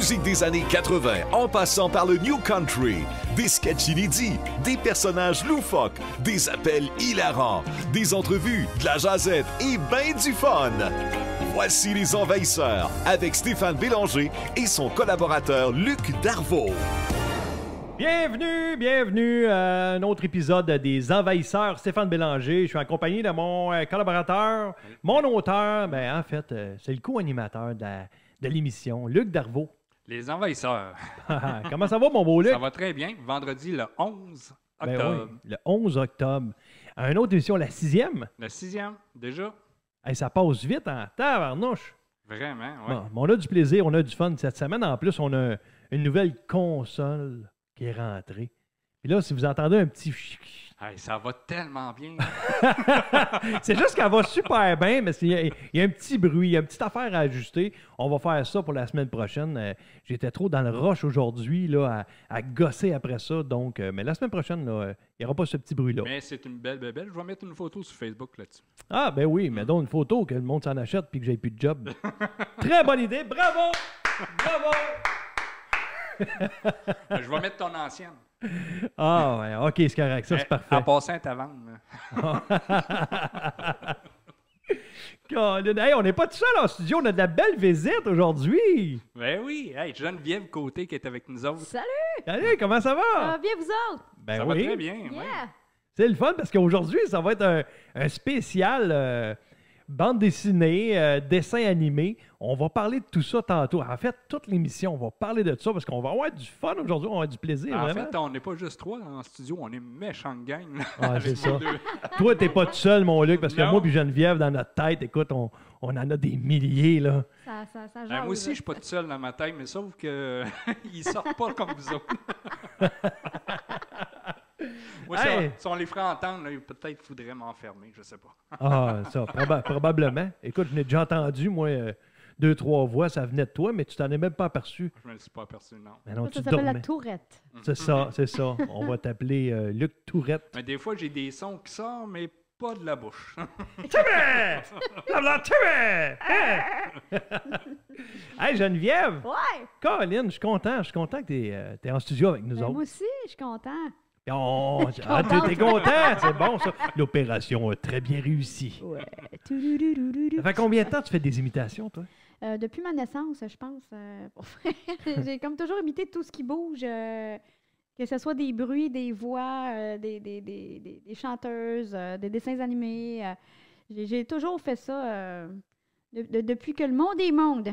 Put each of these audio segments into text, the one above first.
musique des années 80 en passant par le New Country, des sketchs inédits, des personnages loufoques, des appels hilarants, des entrevues, de la jasette et ben du fun. Voici Les Envahisseurs avec Stéphane Bélanger et son collaborateur Luc Darvaux. Bienvenue à un autre épisode des Envahisseurs. Stéphane Bélanger. Je suis accompagné de mon collaborateur, mon auteur, en fait, c'est le co-animateur de l'émission, Luc Darvaux. Les Envahisseurs. Comment ça va, mon beau Luc? Ça va très bien. Vendredi, le 11 octobre. Oui, le 11 octobre. Une autre émission, la 6e. La 6e, déjà? Hey, ça passe vite en tabarnouche. Vraiment, oui. Bon, on a du plaisir, on a du fun cette semaine. En plus, on a une nouvelle console qui est rentrée. Puis là, si vous entendez un petit... Hey, ça va tellement bien. C'est juste qu'elle va super bien, mais il y a un petit bruit, il y a une petite affaire à ajuster. On va faire ça pour la semaine prochaine. J'étais trop dans le rush aujourd'hui là, à gosser après ça. Donc, mais la semaine prochaine, là, il n'y aura pas ce petit bruit-là. Mais c'est une belle bébelle. Je vais mettre une photo sur Facebook là-dessus. Ah, ben oui, mais donc une photo que le monde s'en achète puis que j'ai plus de job. Très bonne idée. Bravo! Bravo! Je vais mettre ton ancienne. Ah, ouais, OK, c'est correct. Ça, c'est parfait. En passant à vendre. Hey, on n'est pas tout seul en studio. On a de la belle visite aujourd'hui. Ben oui. Hey, Geneviève Côté qui est avec nous autres. Salut! Salut, comment ça va? Ça va bien, vous autres? Ben Ça oui. va très bien. Yeah! Oui. C'est le fun parce qu'aujourd'hui, ça va être un spécial bande dessinée, dessin animé. On va parler de tout ça tantôt. En fait, toute l'émission, on va parler de ça parce qu'on va avoir du fun aujourd'hui, on va avoir du plaisir. En vraiment. fait, on n'est pas juste trois en studio, on est méchant gang. Ah, c'est avec ça. nous deux. Toi, t'es pas tout seul, mon Luc, parce que Non. moi et Geneviève, dans notre tête, écoute, on en a des milliers, là. Ça Ben, jase. moi aussi, je suis pas tout seul dans ma tête, mais sauf que ils sortent pas comme vous autres. Moi, Hey! si on les ferait entendre, là, peut-être qu'il faudrait m'enfermer, je sais pas. Ah, ça, probablement. Écoute, je n'ai déjà entendu, moi, 2-3 voix, ça venait de toi, mais tu t'en es même pas aperçu. Je me le suis pas aperçu, non. Mais non, Ça tu s'appelle dormais. la tourette. C'est ça. On va t'appeler Luc Tourette. Mais des fois, j'ai des sons qui sortent, mais pas de la bouche. Hey, Geneviève! Ouais! Colin, je suis content que tu es en studio avec nous Ben, autres. moi aussi, je suis content. T'es content, c'est bon ça. L'opération a très bien réussi. Ouais. Ça fait combien de temps que tu fais des imitations, toi? Depuis ma naissance, je pense. Pour vrai. J'ai comme toujours imité tout ce qui bouge. Que ce soit des bruits, des voix, des chanteuses, des dessins animés. J'ai toujours fait ça depuis que le monde est monde.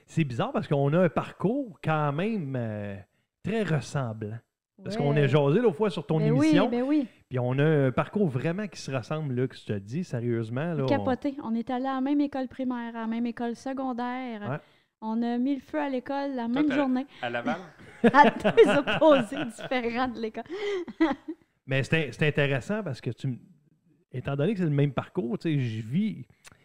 C'est bizarre parce qu'on a un parcours quand même très ressemblant. Parce Ouais. qu'on est jasé l'autre fois sur ton Ben émission, Oui, ben oui. puis on a un parcours vraiment qui se ressemble, là, que je te dis, sérieusement. Là, Capoté. On est allé à la même école primaire, à la même école secondaire. Ouais. On a mis le feu à l'école la même Toi, journée. À Laval? À deux opposés différents de l'école. Mais c'est intéressant parce que étant donné que c'est le même parcours, tu sais,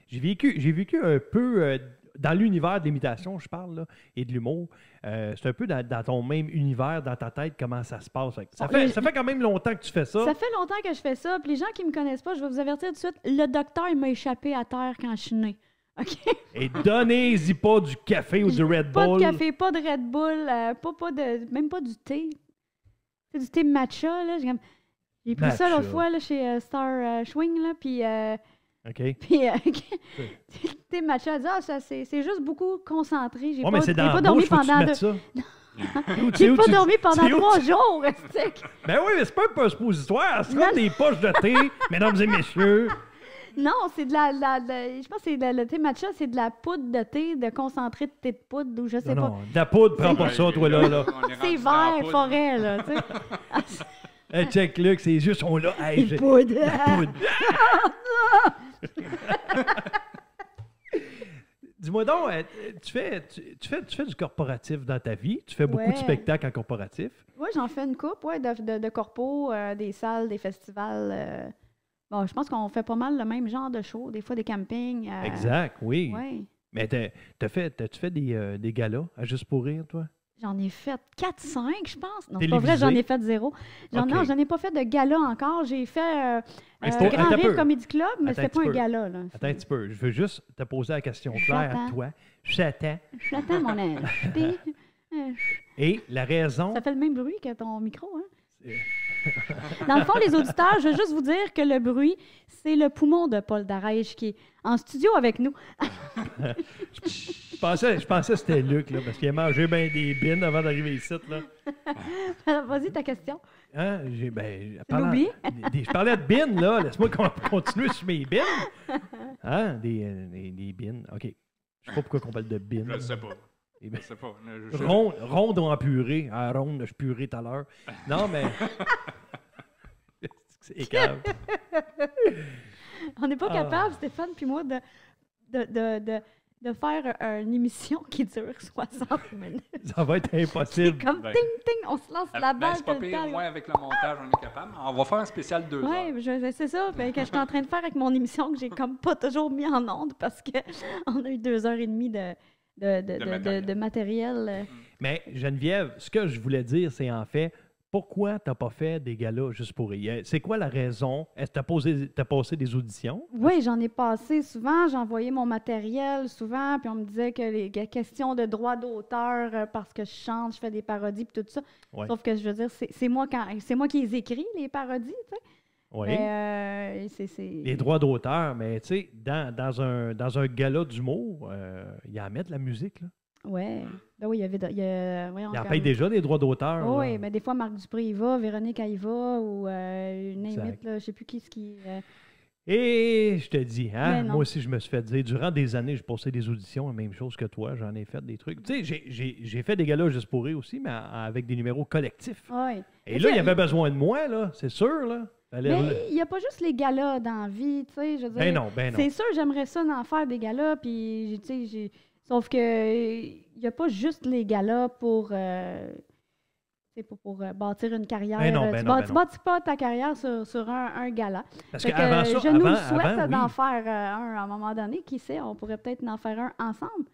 j'ai vécu un peu dans l'univers de l'imitation, je parle, là, et de l'humour. C'est un peu dans ton même univers, dans ta tête, comment ça se passe. Ça fait quand même longtemps que tu fais ça. Ça fait longtemps que je fais ça. Puis les gens qui me connaissent pas, je vais vous avertir tout de suite, le docteur il m'a échappé à terre quand je suis née. OK? Et donnez-y pas du café ou du Red Pas Bull. de café, pas de Red Bull, même pas du thé. C'est du thé matcha, là. J'ai pris ça l'autre Matcha. fois là, chez Star Schwing, là, puis OK. thé matcha, elle dit, ah, ça, c'est juste beaucoup concentré. J'ai Ouais, mais pas, c'est j'ai dans pas la dormi bouche, faut que tu pendant mettes ça. J'ai pas dormi pendant 3 jours. c'est- Ben oui, mais c'est pas un suppositoire. Ce sera Non. des poches de thé, mesdames et messieurs. Non, c'est de la je pense que c'est le thé matcha, c'est de la poudre de thé, de concentré de thé de poudre, ou je sais pas. Non, de la poudre, prends pas ça, toi, là. On est C'est rendu dans la vert, poudre. forêt, là, tu sais. Hey, check, Luc, ces yeux sont là. Hey, j'ai- Poudre. la poudre. Dis-moi donc, tu fais du corporatif dans ta vie. Tu fais beaucoup de Ouais. spectacles en corporatif. Oui, j'en fais une coupe, ouais, de corpos, des salles, des festivals. Bon, je pense qu'on fait pas mal le même genre de show, des fois des campings. Exact, oui. Oui. Mais t'as-tu fait des galas à Juste pour rire, toi? J'en ai fait 4-5, je pense. Non, c'est Télévisé? pas vrai, j'en ai fait 0. Ok. Non, j'en ai pas fait de gala encore. J'ai fait Mais c'est Grand attends un peu. Rire Comedy Club, mais Attends c'était un pas petit un peu. gala. Là. Attends un petit peu. Je veux juste te poser la question claire à J'attends. toi. J'attends. J'attends, mon ange. Et la raison... Ça fait le même bruit que ton micro, hein? C'est- Dans le fond, les auditeurs, je veux juste vous dire que le bruit, c'est le poumon de Paul Darèche qui est en studio avec nous. Je pensais que c'était Luc, là, parce qu'il a mangé bien des bines avant d'arriver ici, là. Alors, vas-y, ta question. Hein? Tu l'oublies? Je parlais de bines, là. Laisse-moi continuer sur mes bines. Hein? Des bines. OK. Je sais pas pourquoi on parle de bines. Je ne sais pas. Eh ben, Je sais pas. ronde ou en purée. Ah, ronde, je purée tout à l'heure. Non, mais... C'est écave. On n'est pas Ah. capable, Stéphane puis moi, de faire une émission qui dure 60 minutes. Ça va être C'est impossible. comme Ben. ting, ting, on se lance la balle C'est tout pas le pire, temps. moi, avec le montage, on est capable. On va faire un spécial 2 heures. Oui, c'est ça. Ben, que je suis en train de faire avec mon émission que j'ai comme pas toujours mis en onde parce qu'on a eu 2 heures et demie de matériel. Mais Geneviève, ce que je voulais dire, c'est en fait, pourquoi tu n'as pas fait des galas juste pour rire? C'est quoi la raison? Est-ce que tu as passé des auditions? Oui, j'en ai passé souvent. J'envoyais mon matériel souvent, puis on me disait que les questions de droit d'auteur, parce que je chante, je fais des parodies, puis tout ça. Ouais. Sauf que je veux dire, c'est moi qui les écris, les parodies, tu sais. Oui. Mais, Les droits d'auteur, mais tu sais, dans un gala d'humour, il y a à mettre la musique. Là. Ouais. Ben oui, voyons, Il en comme- paye déjà des droits d'auteur. Oh, là. oui, mais des fois, Marc Dupré y va, Véronique elle y va, ou une Exact. imite, là, je sais plus qui ce qui... Et je te dis, hein, Mais non. moi aussi, je me suis fait dire, durant des années, j'ai passé des auditions, la même chose que toi, j'en ai fait des trucs. Tu sais, j'ai fait des galas juste pour rire aussi, mais avec des numéros collectifs. Ouais. Et là, il y avait besoin de moi, là, c'est sûr, là. Fallait- Mais il n'y a pas juste les galas dans la vie, tu sais, je veux dire. Ben non, ben non. C'est sûr, j'aimerais ça d'en faire des galas, puis, tu sais, sauf que il n'y a pas juste les galas pour bâtir une carrière. Ben non, ben tu non, ben tu non. bâtis pas ta carrière sur un gala. Parce Fait que qu'avant ça, je nous le avant, souhaite d'en oui. faire un à un moment donné. Qui sait, on pourrait peut-être en faire un ensemble.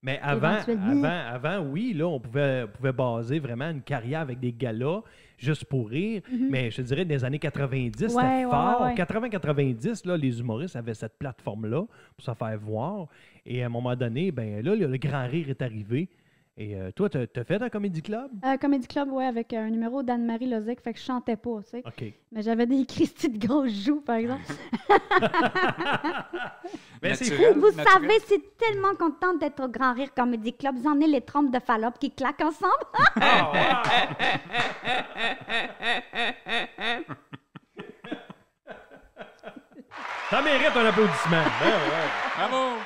Mais avant, éventuellement. oui, là, on pouvait baser vraiment une carrière avec des galas juste pour rire. Mhm. Mais je te dirais, dans les années 90, c'était Ouais, ouais, fort. ouais, ouais. 80-90, là, les humoristes avaient cette plateforme-là pour se faire voir. Et à un moment donné, ben là, le grand rire est arrivé. Et toi, t'as fait un comédie club? Comedy Club, ouais, avec un numéro d'Anne-Marie Lozec, fait que je chantais pas, tu sais. OK. Mais j'avais des Christy de grosses joues, par exemple. Mais c'est Naturel, Vous naturel. savez, c'est tellement contente d'être au Grand Rire Comedy Club. Vous en avez les trompes de Fallope qui claquent ensemble. Ça mérite un applaudissement. Ben ouais. Bravo!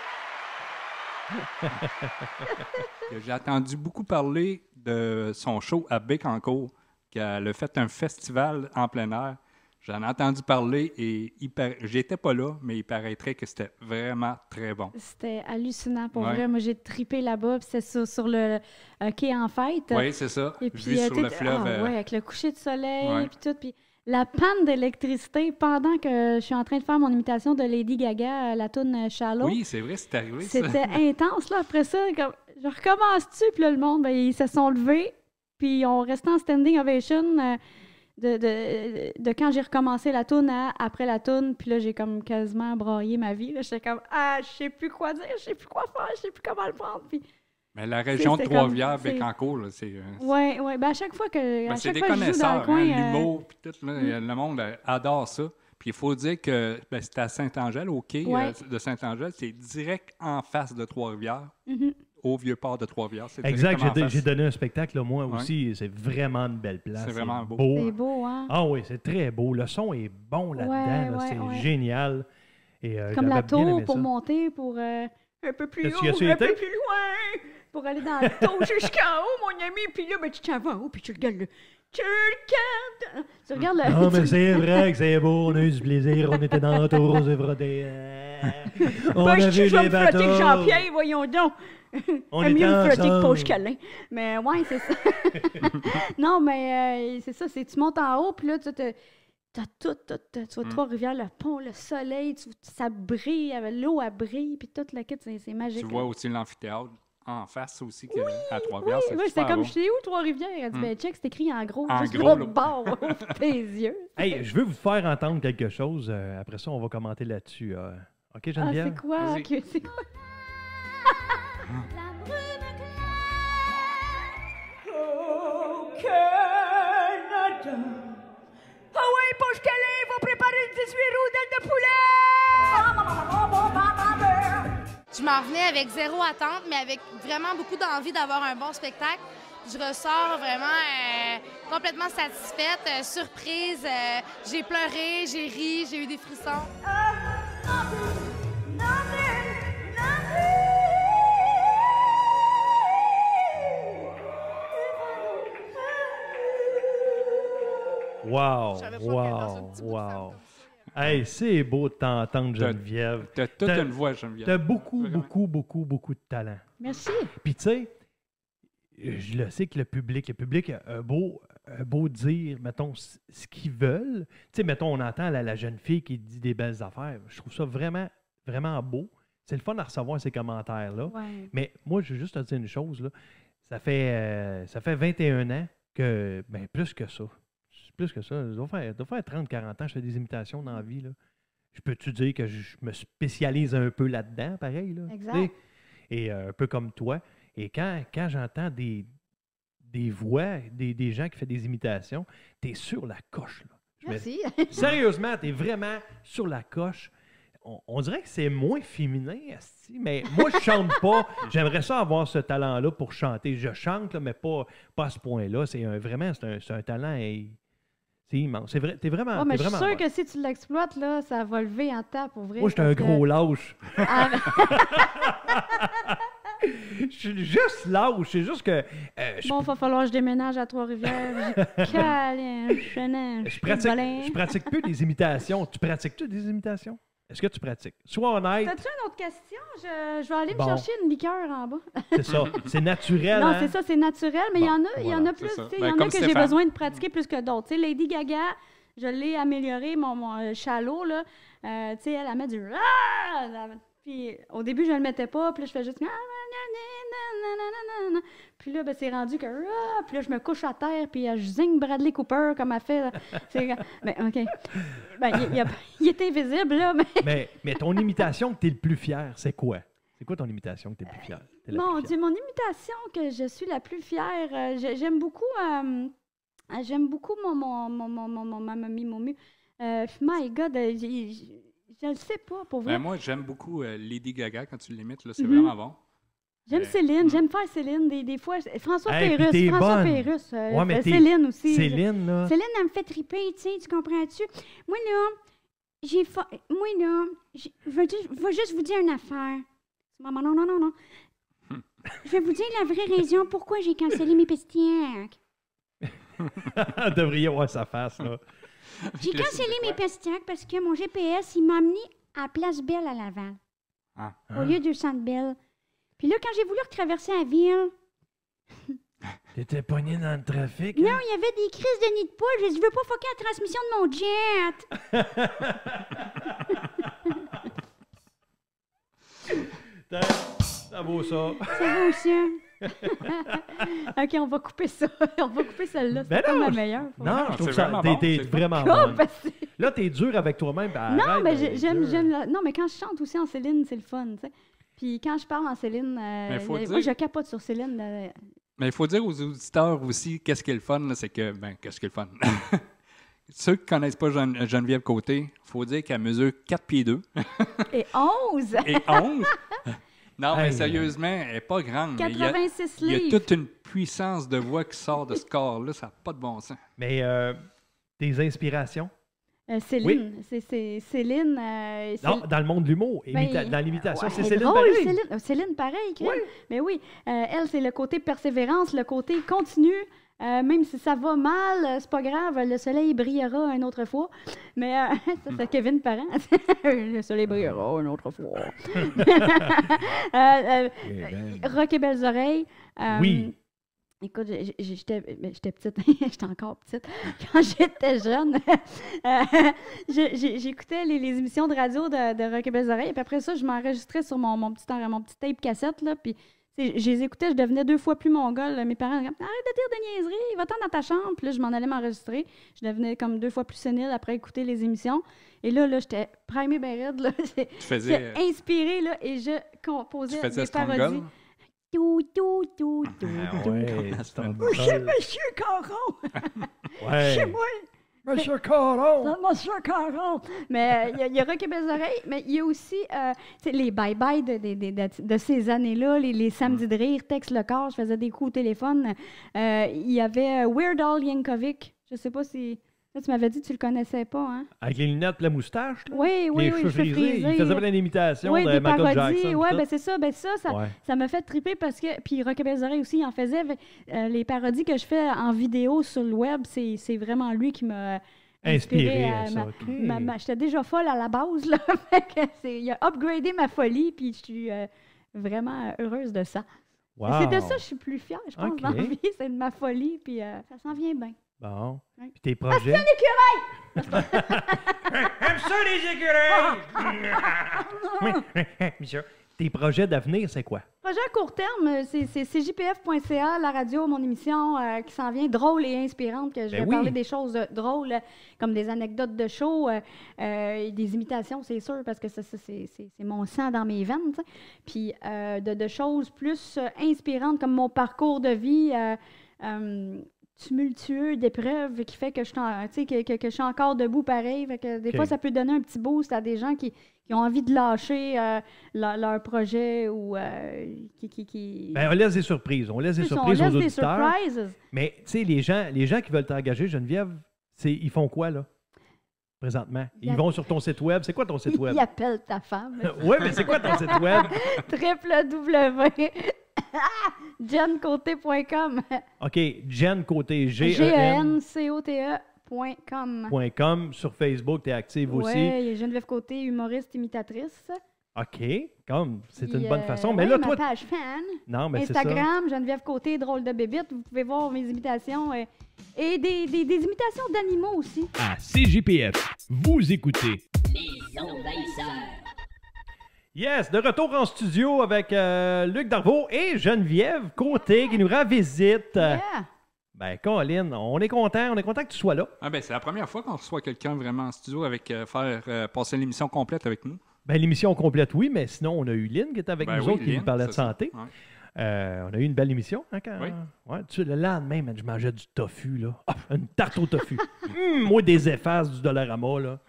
J'ai entendu beaucoup parler de son show à Bécancour, qu'elle a fait un festival en plein air. J'en ai entendu parler et j'étais pas là, mais il paraîtrait que c'était vraiment très bon. C'était hallucinant, pour Ouais. vrai. Moi, j'ai trippé là-bas, puis c'était sur le quai en fête. Oui, c'est ça. Et puis, Vu sur le fleuve. ouais, avec le coucher de soleil, Ouais. puis tout. Puis la panne d'électricité pendant que je suis en train de faire mon imitation de Lady Gaga, la toune Shallow. Oui, c'est vrai, c'est arrivé, ça. C'était intense, là. Après ça, comme, je recommence-tu? Puis là, le monde, ben, ils se sont levés, puis on restait en standing ovation de quand j'ai recommencé la toune après la toune. Puis là, j'ai comme quasiment braillé ma vie. Là, j'étais comme, je sais plus quoi dire, je sais plus quoi faire, je sais plus comment le prendre. Puis, Mais la région de c'est Trois-Rivières, comme- Bécancour, là, c'est... ouais. Ben, à chaque fois que, Ben, à c'est chaque des fois que je joue dans le connaisseurs, coin... hein, l'humour, puis tout, là, le monde adore ça. Puis il faut dire que ben, c'était à Saint-Angèle, au quai Ouais. de Saint-Angèle, c'est direct en face de Trois-Rivières, Mhm. au Vieux-Port de Trois-Rivières. C'est Exact, directement en face. j'ai donné un spectacle, là, moi Ouais. aussi. C'est vraiment une belle place. C'est vraiment beau. C'est beau, hein? Ah oui, c'est très beau. Le son est bon là-dedans. Ouais, là. ouais, C'est ouais. génial. Et, Comme la j'avais bien tour aimé pour ça. monter, pour un peu plus Est-ce haut, que tu un étais? peu plus loin, pour aller dans le tour jusqu'en haut, mon ami. Puis là, ben, tu t'en vas en haut, puis tu regardes le... Tu regardes le... Non, mais tu- c'est vrai que c'est beau. On a eu du plaisir. On était dans la tour, on s'est frotté. On Ben, a je vu vais les me frotter bateaux. que Jean-Pierre, voyons donc. On Aime était mieux me frotter que ensemble. Paul Câlin. Mais ouais, c'est ça. Non, mais c'est ça. C'est tu montes en haut, puis là, tu as tout. Tu vois Trois-Rivières, le pont, le soleil, ça brille, l'eau, elle brille, puis tout le kit, c'est magique. Tu vois aussi l'amphithéâtre en face aussi, à Trois-Rivières, Oui, c'est oui, c'était super comme, beau. je sais où, Trois-Rivières? Elle dit, ben, check, c'est écrit en gros, En juste gros, l'autre là. bord, ouvre tes yeux. Hey, je veux vous faire entendre quelque chose. Après ça, on va commenter là-dessus. OK, Ah, Geneviève? c'est quoi? Vas-y. Ok, c'est quoi? j'en revenais avec zéro attente, mais avec vraiment beaucoup d'envie d'avoir un bon spectacle. Je ressors vraiment complètement satisfaite, surprise. J'ai pleuré, j'ai ri, j'ai eu des frissons. Wow, Je savais pas que dans ce wow, petit bout de wow. femme Hey, c'est beau de t'entendre, Geneviève. T'as toute T'as- une voix, Geneviève. T'as beaucoup, Vraiment. beaucoup de talent. Merci. Puis tu sais, je le sais que le public a beau dire, mettons, ce qu'ils veulent. Tu sais, mettons, on entend la jeune fille qui dit des belles affaires. Je trouve ça vraiment, vraiment beau. C'est le fun à recevoir ces commentaires-là. Ouais. Mais moi, je veux juste te dire une chose, là. Ça fait 21 ans que, ben plus que ça. Plus que ça. Ça doit faire 30-40 ans que je fais des imitations dans la vie, là. Je peux-tu dire que je me spécialise un peu là-dedans, pareil, là? Exact. Tu sais? Et un peu comme toi. Et quand j'entends des voix, des gens qui font des imitations, t'es sur la coche, là. Merci. Sérieusement, t'es vraiment sur la coche. On dirait que c'est moins féminin, asti, mais moi, je chante pas. J'aimerais ça avoir ce talent-là pour chanter. Je chante, là, mais pas à ce point-là. C'est un talent. C'est immense. C'est vrai, t'es vraiment. Ouais, mais t'es je suis vraiment sûre que si tu l'exploites, là, ça va lever en temps pour vrai. Moi, j'étais un parce gros que- lâche. Ah, Je suis juste lâche. C'est juste que. bon, il va falloir que je déménage à Trois-Rivières. je pratique peu des imitations. Tu pratiques-tu des imitations? Est-ce que tu pratiques? Sois honnête. T'as-tu une autre question? Je vais aller me Bon. chercher une liqueur en bas. C'est ça. C'est naturel. Non, hein? c'est ça, c'est naturel, mais il y Bon, en a, il y en voilà, a plus. c'est ça. tu sais, Il Ben, y en a comme que j'ai Stéphane. besoin de pratiquer plus que d'autres. Tu sais, Lady Gaga, je l'ai amélioré, mon shallow, là. Tu sais, elle met du... Ah! Puis au début, je ne le mettais pas, puis là, je fais juste... Puis là, ben, c'est rendu que... Puis là, je me couche à terre, puis je zigne Bradley Cooper, comme elle fait. Là. Ben, OK. Ben, il est invisible, là, mais... Mais ton imitation que tu es le plus fier, c'est quoi? C'est quoi ton imitation que tu es le plus fier? T'es la Mon plus Dieu, fière? mon imitation que je suis la plus fière, j'aime beaucoup ma mamie, mon mieux. My God, je le sais pas, pour vrai. Ben, moi, j'aime beaucoup Lady Gaga quand tu l'imites. Là, c'est Mhm. vraiment bon. J'aime Céline, j'aime faire Céline des fois. François Hey, puis Pérusse, t'es François bonne. Pérusse, Ouais, mais Céline aussi. Céline, là. Céline, elle me fait triper, tu sais, tu comprends-tu? Moi, là, je veux juste vous dire une affaire. Maman, non. Je vais vous dire la vraie raison pourquoi j'ai cancellé mes pestiaques. Elle devrait avoir sa face, là. J'ai cancellé mes pestiaques parce que mon GPS, il m'a amené à Place Belle à Laval, Ah. au lieu du Centre Belle. Puis là, quand j'ai voulu retraverser la ville, T'étais pogné dans le trafic. non, hein? il y avait des crises de nid de poule. J'ai dit, je veux pas foquer la transmission de mon jet. Ça vaut ça. C'est beau, ça. OK, on va couper ça. On va couper celle-là. C'est Ben pas non, la je- meilleure. faut Non, dire. je trouve c'est ça. vraiment T'es bon, t'es c'est vraiment Oh, bonne. ben, c'est- Là, t'es dur avec toi-même. ben Non, arrête mais d'être j'aime, dur. non, mais quand je chante aussi en Céline, c'est le fun, tu sais. Puis quand je parle en Céline, faut moi, dire- je capote sur Céline. Mais il faut dire aux auditeurs aussi, qu'est-ce qui est le fun, là, c'est que, qu'est-ce qui est le fun? Ceux qui ne connaissent pas Geneviève Côté, il faut dire qu'elle mesure 4 pieds 2 Et 11! et 11. Non, mais Hey. sérieusement, elle n'est pas grande. Mais 86 il y a livres. toute une puissance de voix qui sort de ce corps-là, ça n'a pas de bon sens. Mais tes inspirations? Céline. C'est Céline. Non, dans le monde de l'humour, Ben, dans l'imitation, ouais, c'est Céline drôle, pareil. Céline. Céline, pareil. crème. Oui. Mais oui, elle, c'est le côté persévérance, le côté continu. Même si ça va mal, c'est pas grave, le soleil brillera une autre fois. Mais ça, c'est Kevin Parent. Le soleil brillera une autre fois. Rock et belles oreilles. Oui. Écoute, j'étais petite, j'étais encore petite. Quand j'étais jeune, j'écoutais les émissions de radio de Rock et Belles Oreilles. Puis après ça, je m'enregistrais sur mon petit tape cassette. Là, puis je les écoutais, je devenais 2 fois plus mongole. Mes parents disaient « Arrête de dire de niaiseries, va-t'en dans ta chambre. » Puis là, je m'en allais m'enregistrer. Je devenais comme 2 fois plus sénile après écouter les émissions. Et là j'étais primée ben raide. Là. Tu faisais, J'étais inspirée là, et je composais tu faisais des Strong parodies. Girl? Tout. Ah ouais, c'est un Monsieur, drôle. Monsieur Caron! Ouais. Chez moi! Monsieur Caron! Monsieur Caron! Mais il y a Rock et Belles Oreilles, mais il y a aussi les bye-bye de ces années-là, les samedis de rire, Texte le corps, je faisais des coups au téléphone. Il y avait Weird Al Yankovic, je sais pas si... Là, tu m'avais dit que tu le connaissais pas, hein? Avec les lunettes et la moustache, là? Oui, les cheveux frisés. Il faisait plein d'imitations de des Michael parodies. Jackson. Oui, ben c'est ça. Ben ça Ouais. m'a fait triper parce que... Puis Rock et Belles Oreilles aussi, il en faisait. Les parodies que je fais en vidéo sur le web, c'est vraiment lui qui m'a... Inspiré à ça, OK. J'étais déjà folle à la base, là. Fait que il a upgradé ma folie, puis je suis vraiment heureuse de ça. Wow. C'est de ça que je suis plus fière, je pense, OK. dans la vie. C'est de ma folie, puis ça s'en vient bien. Bon. Ouais. Puis tes projets? Ah, c'est un écureuil! Aime ça, les écureuils! Monsieur, tes projets d'avenir, c'est quoi? Projet à court terme, c'est cjpf.ca, la radio, mon émission qui s'en vient drôle et inspirante, que je vais parler des choses drôles, comme des anecdotes de show, des imitations, c'est sûr, parce que c'est mon sang dans mes veines, t'sais. Puis de choses plus inspirantes, comme mon parcours de vie tumultueux d'épreuves qui fait que je suis encore debout pareil. Fait que des fois, ça peut donner un petit boost à des gens qui ont envie de lâcher leur projet ou qui... Ben, on laisse des surprises. On laisse des surprises aux auditeurs. Mais tu sais, les gens qui veulent t'engager, Geneviève, ils font quoi, là, présentement? Ils vont sur ton site web. C'est quoi ton site web? Ils appellent ta femme. Oui, mais c'est quoi ton site web? www.jencote.com. OK, Jen Côté, GENCOTE.com. Sur Facebook, tu es active aussi. Oui, il y a Geneviève Côté, humoriste, imitatrice. OK, c'est une Puis, bonne façon. Mais là, ma toi... page fan. Non, mais c'est ça. Instagram, Geneviève Côté, drôle de bébite. Vous pouvez voir mes imitations et des imitations d'animaux aussi. À CJPF, vous écoutez Les Envahisseurs. Yes, de retour en studio avec Luc Darvaux et Geneviève Côté qui nous rend visite. Yeah. Ben, Colin, on est content que tu sois là. Ah ben, c'est la première fois qu'on reçoit quelqu'un vraiment en studio avec faire passer l'émission complète avec nous. Ben, l'émission complète, oui, mais sinon, on a eu Lynn qui était avec nous autres, qui nous parlait de santé. Ouais. On a eu une belle émission. Hein, Oui. Ouais, le lendemain, je mangeais du tofu, là. Ah, une tarte au tofu. Moi, des effaces du Dollarama, là.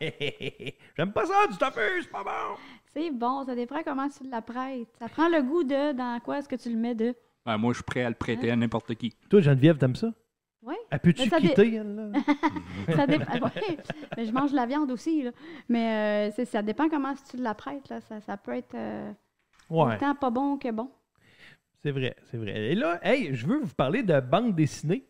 J'aime pas ça, du tofu, c'est pas bon. C'est bon, ça dépend comment tu l'apprêtes. Ça prend le goût de dans quoi est-ce que tu le mets de. Ben, moi, je suis prêt à le prêter à n'importe qui. Toi, Geneviève, t'aimes ça? Oui. Peux-tu quitter, elle, là? Ça dépend. Ouais. Mais je mange de la viande aussi, là. Mais ça dépend comment tu l'apprêtes, là. Ça peut être autant pas bon que bon. C'est vrai, c'est vrai. Et là, hey, je veux vous parler de bande dessinée.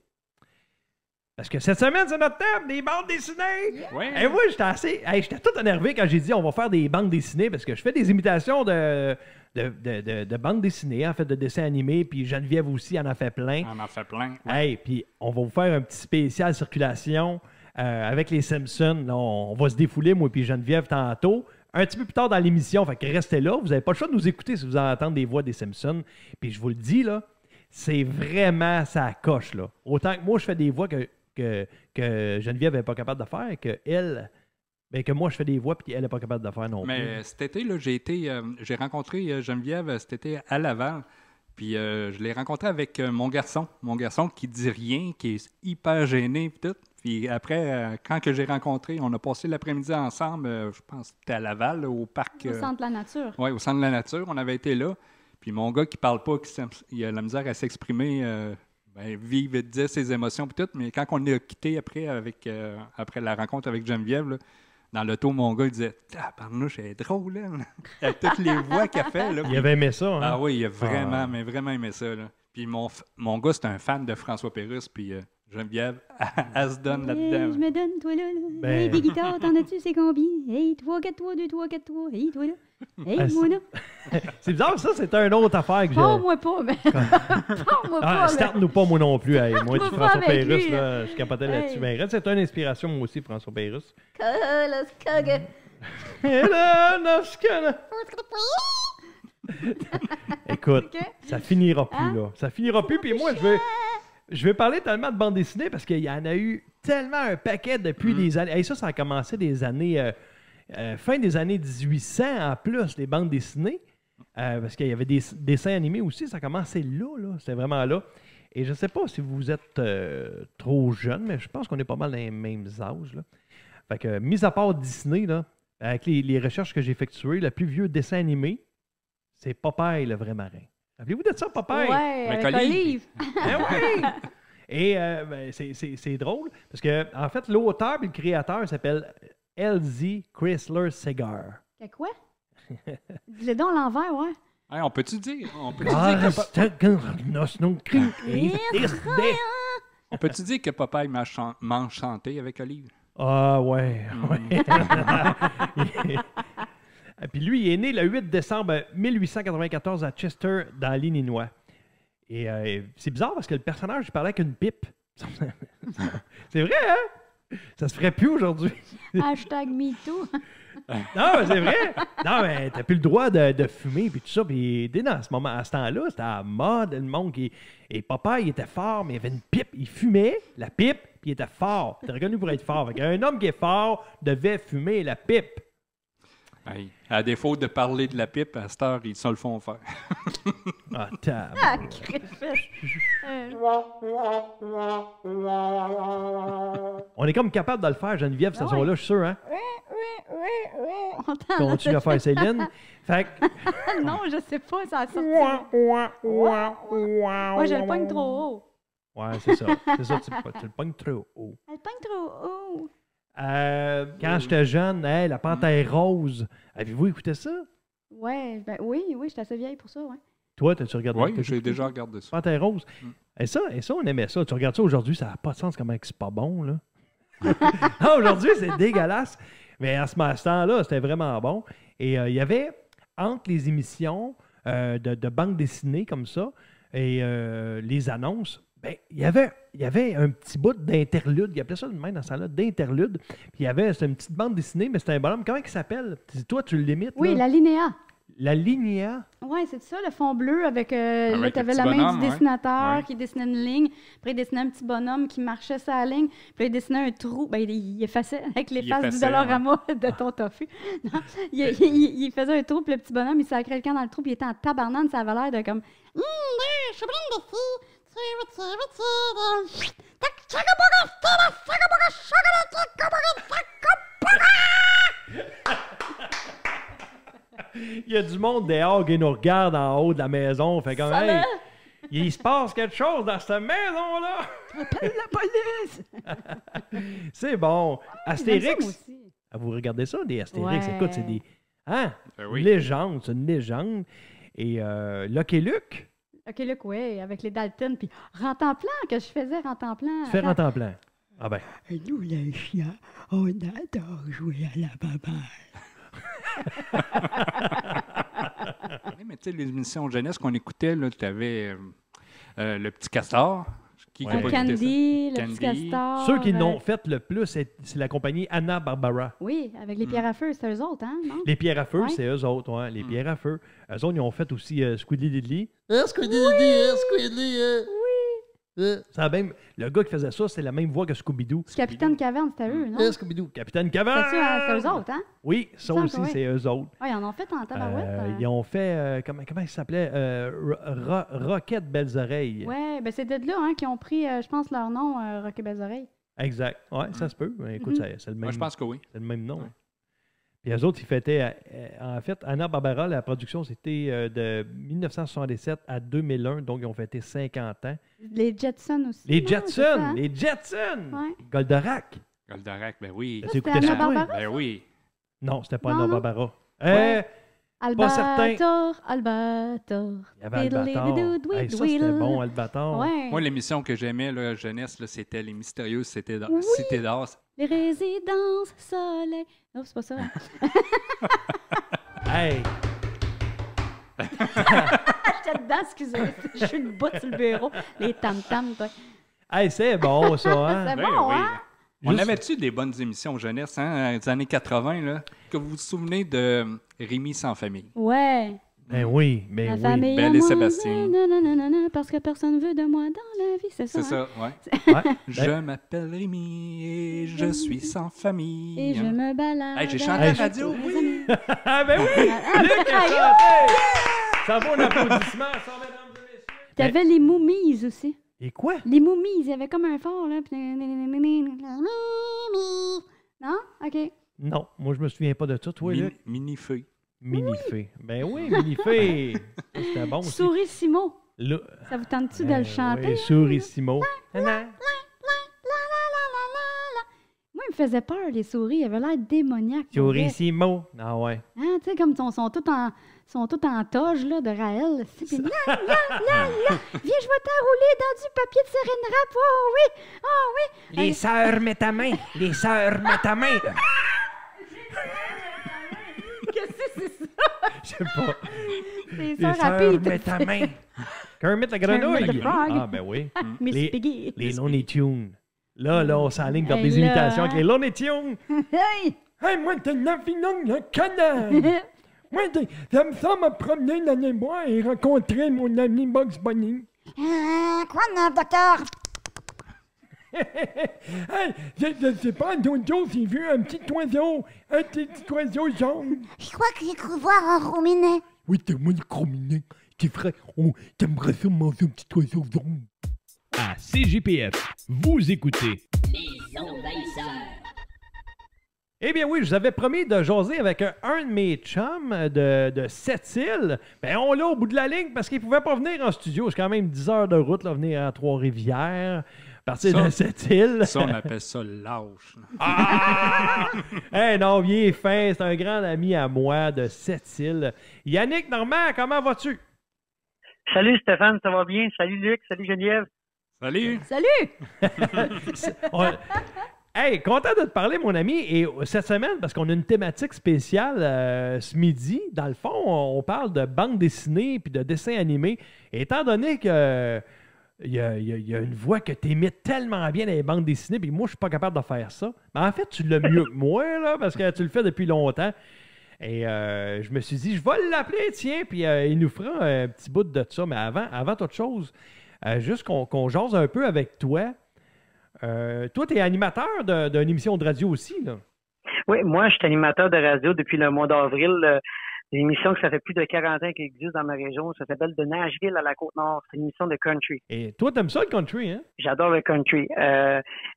Parce que cette semaine, c'est notre thème, des bandes dessinées. Yeah. Ouais. Et moi, j'étais tout énervé quand j'ai dit on va faire des bandes dessinées parce que je fais des imitations de bandes dessinées, en fait, de dessins animés, puis Geneviève aussi en a fait plein. On en fait plein. Ouais. Hey, puis on va vous faire un petit spécial circulation avec les Simpsons. Là, on va se défouler, moi puis Geneviève, tantôt. Un petit peu plus tard dans l'émission, fait que restez là. Vous n'avez pas le choix de nous écouter si vous entendez des voix des Simpsons. Puis je vous le dis, là, c'est vraiment ça coche, là. Autant que moi, je fais des voix que Geneviève n'est pas capable de faire, que moi, je fais des voix puis elle n'est pas capable de faire non plus. Mais cet été, là, j'ai rencontré Geneviève cet été à Laval. Puis je l'ai rencontré avec mon garçon qui dit rien, qui est hyper gêné puis tout. Puis après, quand que j'ai rencontré, on a passé l'après-midi ensemble, je pense que c'était à Laval, là, au parc... Au centre de la nature. Oui, au centre de la nature, on avait été là. Puis mon gars qui parle pas, il a la misère à s'exprimer, vivre et dire ses émotions puis tout. Mais quand on a quitté après la rencontre avec Geneviève, là, dans l'auto, mon gars, il disait « Tabarnouche, elle est drôle, là! » Avec toutes les voix qu'elle fait. Là, il avait aimé ça, hein? Ah oui, il a vraiment, mais vraiment aimé ça. Là. Puis mon gars, c'est un fan de François Pérusse, puis Geneviève, elle se donne là-dedans. Je me donne, toi là. Ben... Hey, des guitares, t'en as-tu, c'est combien? Hey, 3, 4, 3, 2, 3, 4, 3. Hey, toi là. Hey, moi là. C'est bizarre, ça, c'est une autre affaire que j'ai. Moi pas, mais. Moi pas, starte-nous pas, moi non plus. Hey. Moi, Moi tu pas François avec Pérusse, lui, là, je capotais là-dessus. Mais c'est une inspiration, moi aussi, François Pérusse. Écoute, ça finira plus, là. Ça finira plus, puis moi, je vais parler tellement de bande dessinée parce qu'il y en a eu tellement un paquet depuis des années. Hey, ça a commencé des années... fin des années 1800 en plus, les bandes dessinées. Parce qu'il y avait des dessins animés aussi. Ça a commencé là. C'était vraiment là. Et je ne sais pas si vous êtes trop jeune, mais je pense qu'on est pas mal dans les mêmes âges. Là. Fait que, mis à part Disney, là, avec les recherches que j'ai effectuées, le plus vieux dessin animé, c'est Popeye, le vrai marin. Rappelez-vous de ça, Popeye? Ouais, Avec avec Olive. Olive. Ben oui! Et ben, c'est drôle, parce que en fait, l'auteur et le créateur s'appelle L.Z. Chrysler Segar. Que quoi? Dis-le donc à l'envers, ouais. Hey, on peut-tu dire on peut-tu dire que Popeye mange chanté avec Olive? Ah ouais, ouais. Et puis lui, il est né le 8 décembre 1894 à Chester, dans l'Illinois. Et c'est bizarre parce que le personnage, il parlait avec une pipe. C'est vrai, hein? Ça se ferait plus aujourd'hui. Hashtag MeToo. Non, mais c'est vrai. Non, mais t'as plus le droit de fumer puis tout ça. Puis dans ce moment, à ce temps-là, c'était à la mode, le monde qui... Et papa, il était fort, mais il avait une pipe. Il fumait la pipe, puis il était fort. Il était reconnu pour être fort. Fait qu'un homme qui est fort devait fumer la pipe. Hey, à défaut de parler de la pipe, à cette heure, ils se le font faire. Ah, tab. Ah, crépette. On est comme capable de le faire, Geneviève, ce Ah ouais. soir-là, je suis sûr, hein? On t'en Continue à faire Céline. Fait que... Non, je sais pas, ça a sorti. Moi, je le pogne trop haut. Ouais, c'est ça. C'est ça, tu le pognes trop haut. Elle pogne trop haut. Quand j'étais jeune, hey, la Panthère Rose. Avez-vous écouté ça? Ouais, ben oui, j'étais assez vieille pour ça, ouais. Toi, t'as-tu regardé? Oui, t'as j'ai écouté déjà ça? regardé ça. Panthère Rose. Et ça, on aimait ça. Tu regardes ça aujourd'hui, ça n'a pas de sens comment c'est pas bon, là. Non, aujourd'hui, c'est dégueulasse. Mais à ce temps-là, c'était vraiment bon. Et il y avait, entre les émissions de bande dessinée comme ça et les annonces, ben, il y avait un petit bout d'interlude. Il appelait ça de même dans ce temps-là, d'interlude. Puis c'était une petite bande dessinée, mais c'était un bonhomme. Comment il s'appelle? Toi, tu l'imites, Oui, là? la linéa. La Linéa. Ouais, c'est ça, le fond bleu avec. Là, Avec t'avais le la petit main bonhomme, du dessinateur ouais. qui dessinait une ligne. Après, il dessinait un petit bonhomme qui marchait sur la ligne. Puis là, il dessinait un trou. Ben, il effaçait avec les Il faces du effaçait, Dollarama de ton tofu. Non, il faisait un trou, puis le petit bonhomme, il sacrait le camp dans le trou, puis il était en tabarnane. Ça avait l'air de comme. Je suis plein de fou. Il y a du monde dehors qui nous regarde en haut de la maison. Fait comme, Ça hey, va? il se passe quelque chose dans cette maison-là. Appelle la police! C'est bon. J'aime ça, moi Astérix. aussi. Ah, vous regardez ça, des Astérix? Ouais. Écoute, c'est des... Hein? Ben oui. Légende, c'est une légende. Et Lucky Luke, OK, Luc, ouais, avec les Dalton. Puis rentre en plan, que je faisais rentre en plan. tu fais rentrer en plan. Ah ben. Nous, les chiens, on adore jouer à la baballe. Oui, mais tu sais, les émissions de jeunesse qu'on écoutait, tu avais le petit castor. Qui Ouais. a pas écouté Candy, le petit Candy. castor. Ceux qui l'ont fait le plus, c'est la compagnie Hanna-Barbera. Oui, avec les pierres à feu, c'était eux autres, hein, non? Les pierres à feu, Ouais. c'est eux autres, ouais. Les pierres à feu. Eux autres, ils ont fait aussi Squidly Diddly. Ça a même, le gars qui faisait ça, c'est la même voix que Scooby-Doo. Capitaine Caverne, c'était eux, non? Scooby-Doo. Capitaine Caverne! C'était eux autres, hein? Oui, ça Il me aussi, semble que c'est eux autres. Oui, ils en ont fait en tabarouette. Ils ont fait, comment il s'appelait? Roquette Belles Oreilles. Ouais, ben c'est de là hein, qu'ils ont pris, je pense, leur nom, Rocket Belles Oreilles. Exact. Ouais, ça se peut. Mais écoute, c'est le même. Moi, je pense que oui. C'est le même nom. Ouais. Puis eux autres, ils fêtaient, en fait, Hanna-Barbera, la production, c'était de 1977 à 2001, donc ils ont fêté 50 ans. Les Jetsons aussi. Les là, Jetsons! c'est ça, hein? Les Jetsons! Ouais. Goldorak! Goldorak, ben oui. Tu c'était écoutais ça, toi? Hanna-Barbera? Ben oui. Non, c'était pas Non, Hanna-Barbera. Ouais. Pas certain. Albator. Il y avait Albator. Hey, ça, c'était bon, Albator. Ouais. Moi, l'émission que j'aimais, là, jeunesse, là, c'était Les Mystérieuses Cités d'Or. Oui. Cités d'Or. Les résidences soleil. Non, c'est pas ça. Hein? Hey! J'étais dedans, excusez-moi. Je suis le bout sur le bureau. Les tam-tams, toi. Hey, c'est bon, ça, hein? C'est Ben bon, oui. hein? On Juste- avait-tu des bonnes émissions jeunesse, hein, des années 80, là? Que vous vous souvenez de Rémi sans famille? Ouais. Ben oui, ben La oui. famille Belle à et moi, Sébastien. nanana, parce que personne veut de moi dans la vie, c'est ça. C'est hein? ça, ouais. Ouais. Je m'appelle Rémi et je suis sans famille. Et je me balade. Hey, j'ai chanté Hey, à je- la radio, oui. Ah, ben oui! Ah, Luc a aïe, chanté! Ça vaut un applaudissement, ça, mesdames et messieurs. T'avais les Moomies aussi. Et quoi? Les Momies, il y avait comme un fort, là. Puis... Non? OK. Non, moi, je me souviens pas de ça. Toi, là? Mini-feu. Mini-fée. Ben oui, Mini-fée. Ça, c'était bon aussi. Sourissimo. Là, Ça vous tente-tu de le chanter? oui, Sourissimo. Moi, il me faisait peur, les souris. Ils avaient l'air démoniaques. Sourissimo. Ah ouais. Hein, tu sais, comme ils sont tous en toge, là, de Raël. Puis, là, viens, je vais t'enrouler dans du papier de saran wrap. Oh oui, oh oui. Les sœurs, mets ta main. Les sœurs, mets ta main. Qu'est-ce que c'est ça? Je sais pas. Les Les sœurs sœurs, rapides. mets ta main. Kermit la grenouille. Kermit the Frog. Ah, ben oui. Miss Les- Piggy. Les Looney Tunes. Là, on s'enligne vers Hey, des là, imitations hein? avec les Looney Tunes. Hey! Hey, moi, t'es un avinon, un canard! Moi, j'aime ça me promener dans les bois et rencontrer mon ami Bugs Bunny. Quoi de neuf, docteur? Hey, je sais pas, Dodo, j'ai vu un petit oiseau jaune. Je crois que j'ai cru voir un rominet. Oui, c'est moi le chrominé. C'est vrai, t'aimerais ça manger un petit oiseau jaune. À CJPF, vous écoutez Les envahisseurs. Eh bien oui, je vous avais promis de jaser avec un de mes chums de Sept-Îles. Ben on l'a au bout de la ligne parce qu'il ne pouvait pas venir en studio. C'est quand même 10 heures de route, là, venir à Trois-Rivières, partir Ça, de Sept-Îles. Ça, on appelle ça lâche. Ah! Eh non, il est fin, c'est un grand ami à moi de Sept-Îles. Yannick Normand, comment vas-tu? Salut Stéphane, ça va bien? Salut Luc, salut Geneviève. Salut! Salut! On- Hey, content de te parler, mon ami. Et cette semaine, parce qu'on a une thématique spéciale ce midi, dans le fond, on parle de bande dessinée puis de dessins animés. Et étant donné que il y a une voix que tu imites tellement bien dans les bandes dessinées, puis moi, je suis pas capable de faire ça. Mais en fait, tu l'as mieux que moi, là, parce que tu le fais depuis longtemps. Et je me suis dit, je vais l'appeler, tiens, puis il nous fera un petit bout de ça. Mais avant toute chose, juste qu'on jase un peu avec toi. Toi, tu es animateur d'une émission de radio aussi, là. Oui, moi, je suis animateur de radio depuis le mois d'avril. Une émission que ça fait plus de 40 ans qu'elle existe dans ma région. Ça s'appelle De Nashville à la Côte-Nord. C'est une émission de country. Et toi, t'aimes ça, le country, hein? J'adore le country.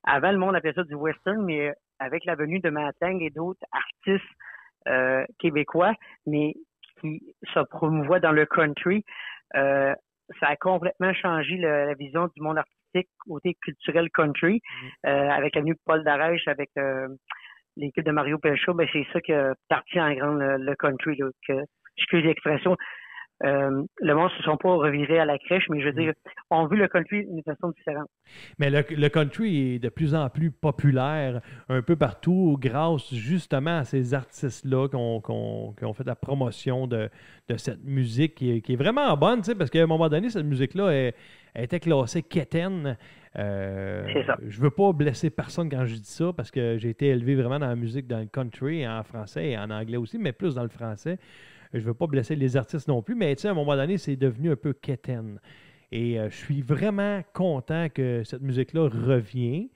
Avant, le monde appelait ça du western, mais avec la venue de Matang et d'autres artistes québécois, mais qui se promouvoient dans le country, ça a complètement changé la vision du monde artistique côté culturel country. Avec la venue de Paul Darèche, avec l'équipe de Mario Pelcha, ben c'est ça qui a parti en grand le country. Là, excusez l'expression. Le monde ne se sont pas revirés à la crèche, mais je veux dire, on vu le country d'une façon différente. Mais le country est de plus en plus populaire un peu partout grâce justement à ces artistes-là qui ont fait la promotion de cette musique qui est vraiment bonne, tu sais, parce qu'à un moment donné, cette musique-là elle était classée quétaine. C'est ça. Je veux pas blesser personne quand je dis ça parce que j'ai été élevé vraiment dans la musique, dans le country, en français et en anglais aussi, mais plus dans le français. Je veux pas blesser les artistes non plus, mais tu sais, à un moment donné, c'est devenu un peu quétaine. Et je suis vraiment content que cette musique-là revient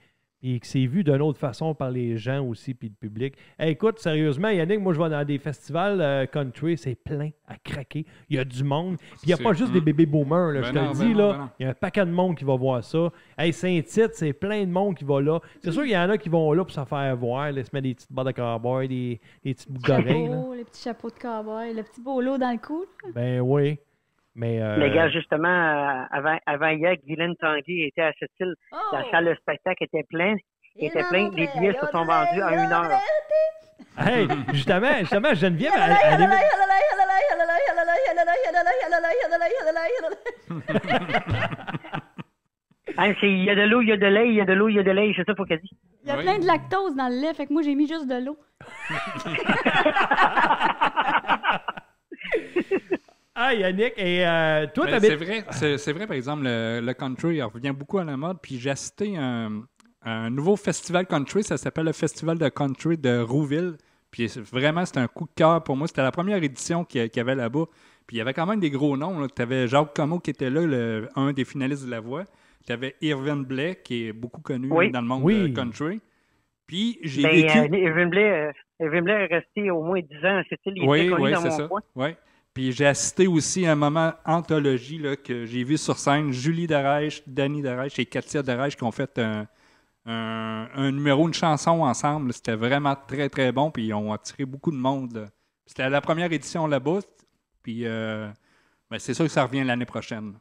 et que c'est vu d'une autre façon par les gens aussi puis le public. Hey, écoute, sérieusement, Yannick, moi, je vais dans des festivals country, c'est plein à craquer. Il y a du monde. Puis il n'y a pas juste des bébés boomers, là, Ben je te non, le ben dis, non, là. ben non. Il y a un paquet de monde qui va voir ça. Hey, Saint-Tite, c'est plein de monde qui va là. C'est sûr qu'il y en a qui vont là pour se faire voir, là, se mettre des petites barres de cowboy, des petites boucles d'oreilles. là. Chapeau, les petits chapeaux de cowboy, le petit bolo dans le cou. là. Ben oui. Mais Les gars, justement, avant hier, Guylaine Tanguy était à cette île. La salle de spectacle était pleine. Les billets se sont vendus en 1 heure. hey, justement, Geneviève, elle est... Hein, il y a de l'eau, il y a de lait, il y a de l'eau, il y a de lait, c'est ça pour qu'elle dit. Il y a Oui. plein de lactose dans le lait, fait que moi, j'ai mis juste de l'eau. Ah, Yannick, et toi, Mais t'habites... c'est vrai, par exemple, le country il revient beaucoup à la mode. Puis j'ai assisté à un nouveau festival country, ça s'appelle le Festival de country de Rouville. Puis vraiment, c'était un coup de cœur pour moi. C'était la première édition qu'il y avait là-bas. Puis il y avait quand même des gros noms. Tu avais Jacques Comeau qui était là, un des finalistes de La Voix. Tu avais Irvin Blais, qui est beaucoup connu Oui. dans le monde Oui. country. Puis j'ai Ben, vécu... Irvin Blais est resté au moins 10 ans à cette île. Il était connu dans c'est mon ça. coin. Ouais. Puis j'ai assisté aussi à un moment anthologie là, que j'ai vu sur scène. Julie Darèche, Danny Darèche et Katia Darèche qui ont fait un numéro, une chanson ensemble. C'était vraiment très, très bon. Puis ils ont attiré beaucoup de monde. Là. C'était la première édition là-bas. Puis ben, c'est sûr que ça revient l'année prochaine.